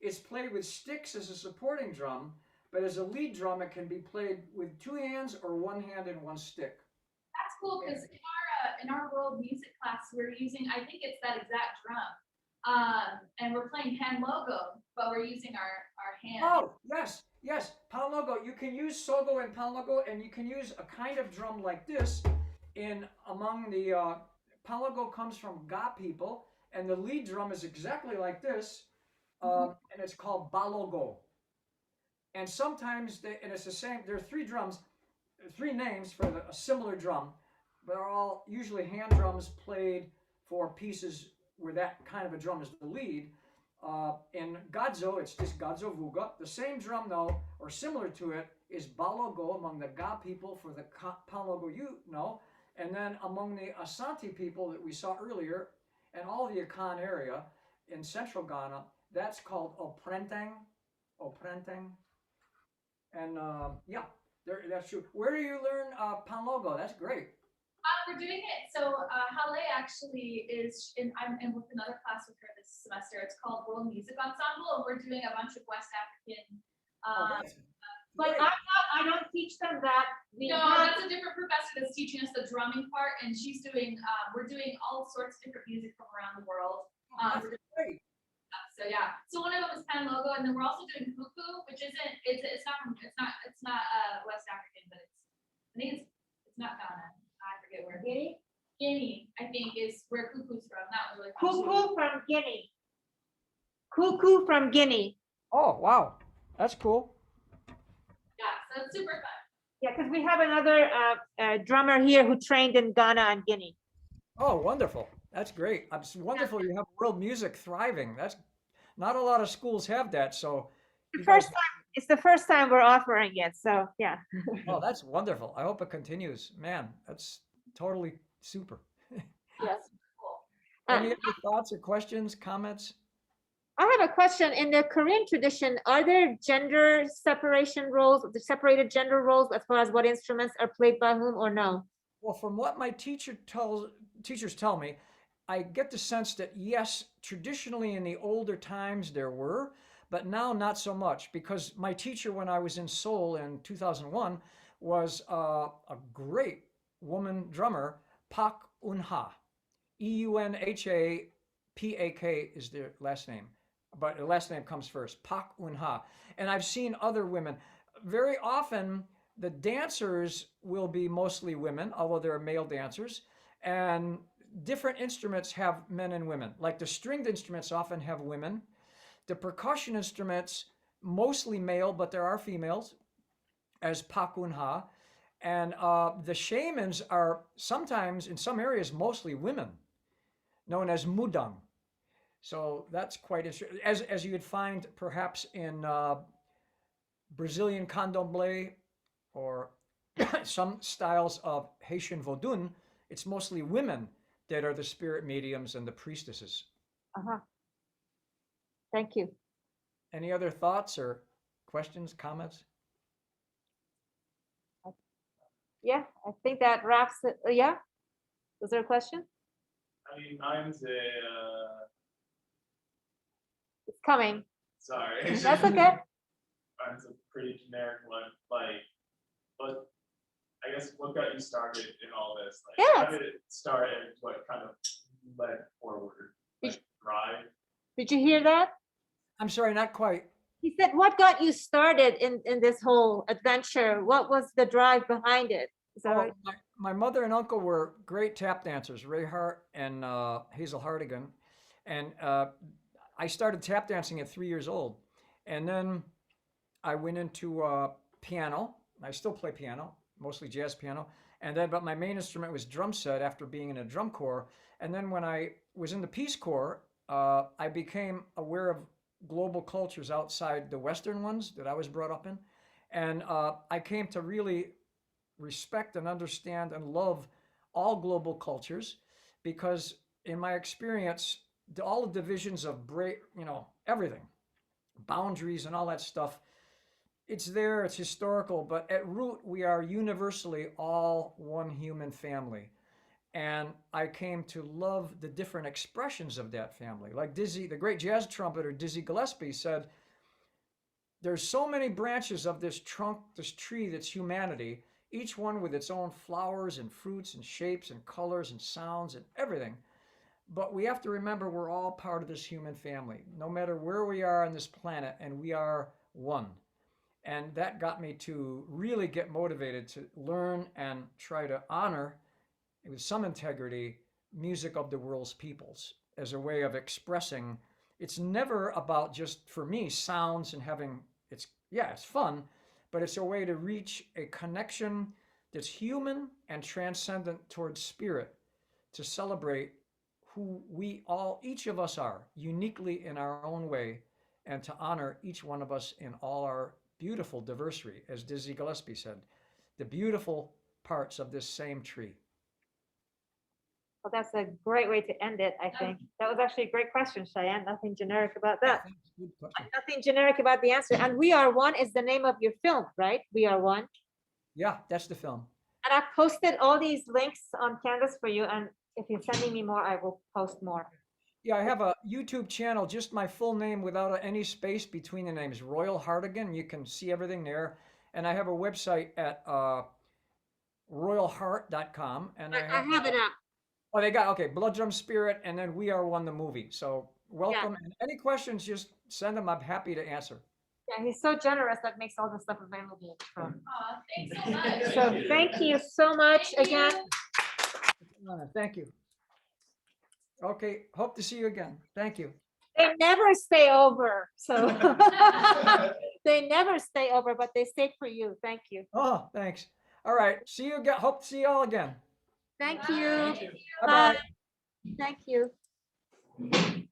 It's played with sticks as a supporting drum, but as a lead drum, it can be played with 2 hands or 1 hand and 1 stick. That's cool because in our world music class, we're using, I think it's that exact drum. And we're playing hand logo, but we're using our hand. Oh, yes. Pound logo. You can use sogo and pound logo, and you can use a kind of drum like this among the pound logo comes from Ga people, and the lead drum is exactly like this, and it's called balogo. And sometimes and it's the same. There are 3 drums, 3 names for a similar drum, but they're all usually hand drums played for pieces where that kind of a drum is the lead. In kwadzo, it's just kwadzo vuga. The same drum, though, or similar to it, is balogo among the Ga people for the palogo and then among the Asante people that we saw earlier, and all the Akan area in central Ghana, that's called oprenteng. And yeah, that's true. Where do you learn palogo? That's great. We're doing it. So Haleh actually is I'm in with another class with her this semester. It's called World Music Ensemble, and we're doing a bunch of West African. But I don't teach them that. No, that's a different professor that's teaching us the drumming part, and she's doing. We're doing all sorts of different music from around the world. Great. So yeah, so one of them is Pen Logo, and then we're also doing Cuckoo, which isn't. It's not West African, but I think it's not Ghana. I forget where. Guinea, I think, is where Cuckoo's from. That was really fun. Cuckoo from Guinea. Cuckoo from Guinea. Oh, wow. That's cool. Yeah, so it's super fun. Yeah, because we have another drummer here who trained in Ghana and Guinea. Oh, wonderful. That's great. It's wonderful you have world music thriving. That's not a lot of schools have that. So It's the first time we're offering it. So yeah. oh, that's wonderful. I hope it continues. Man, that's totally super. Yes. Any other thoughts or questions, comments? I have a question. In the Korean tradition, are there gender separation roles, the separated gender roles as far as what instruments are played by whom or no? Well, from what my teachers tell me, I get the sense that yes, traditionally in the older times there were, but now not so much, because my teacher when I was in Seoul in 2001 was a great woman drummer, Pak Eunha. Eunha is their last name, but the last name comes first, Pak Eunha. And I've seen other women. Very often the dancers will be mostly women, although there are male dancers, and different instruments have men and women. Like the stringed instruments often have women. The percussion instruments, mostly male, but there are females, as Pak Eunha. And the shamans are sometimes, in some areas, mostly women, known as mudang. So that's quite interesting. As you would find perhaps in Brazilian candomblé or some styles of Haitian vaudou, it's mostly women that are the spirit mediums and the priestesses. Thank you. Any other thoughts or questions, comments? Yeah, I think that wraps it. Yeah. Was there a question? I mean, mine's It's coming. sorry. That's okay. Mine's a pretty generic one, but I guess what got you started in all this? Like, Yeah. how did it start and what kind of led forward? Like, drive? Did you hear that? I'm sorry, not quite. He said, what got you started in this whole adventure? What was the drive behind it? Is that Well, right? my mother and uncle were great tap dancers, Ray Hart and Hazel Hardigan. And I started tap dancing at 3 years old. And then I went into piano. I still play piano, mostly jazz piano. And then, but my main instrument was drum set after being in a drum corps. And then when I was in the Peace Corps, I became aware of global cultures outside the Western ones that I was brought up in. And I came to really respect and understand and love all global cultures because in my experience, all the divisions of everything, boundaries and all that stuff, it's there, it's historical, but at root, we are universally all one human family. And I came to love the different expressions of that family. Like the great jazz trumpeter Dizzy Gillespie said, there's so many branches of this trunk, this tree that's humanity, each one with its own flowers and fruits and shapes and colors and sounds and everything. But we have to remember we're all part of this human family, no matter where we are on this planet, and we are one. And that got me to really get motivated to learn and try to honor, with some integrity, music of the world's peoples as a way of expressing. It's never about just, for me, sounds and having, it's fun, but it's a way to reach a connection that's human and transcendent towards spirit, to celebrate who each of us are, uniquely in our own way, and to honor each one of us in all our beautiful diversity, as Dizzy Gillespie said, the beautiful parts of this same tree. Well, that's a great way to end it, I think. That was actually a great question, Cheyenne. Nothing generic about that. Nothing generic about the answer. And We Are One is the name of your film, right? We Are One. Yeah, that's the film. And I posted all these links on Canvas for you, and if you're sending me more, I will post more. Yeah, I have a YouTube channel, just my full name without any space between the names, Royal Hartigan. You can see everything there. And I have a website at royalheart.com. And I have, it up. oh, they got, okay, Blood Drum Spirit, and then We Are One, the movie. So welcome. And any questions, just send them. I'm happy to answer. Yeah, he's so generous that makes all this stuff available. Aw, thanks so much. So thank you so much Thank again. you. Thank you. Okay, hope to see you again. Thank you. They never stay over, so. They never stay over, but they stay for you. Thank you. Oh, thanks. All right, see you again. Hope to see you all again. Thank Bye. you. Thank you. Bye-bye. Thank you.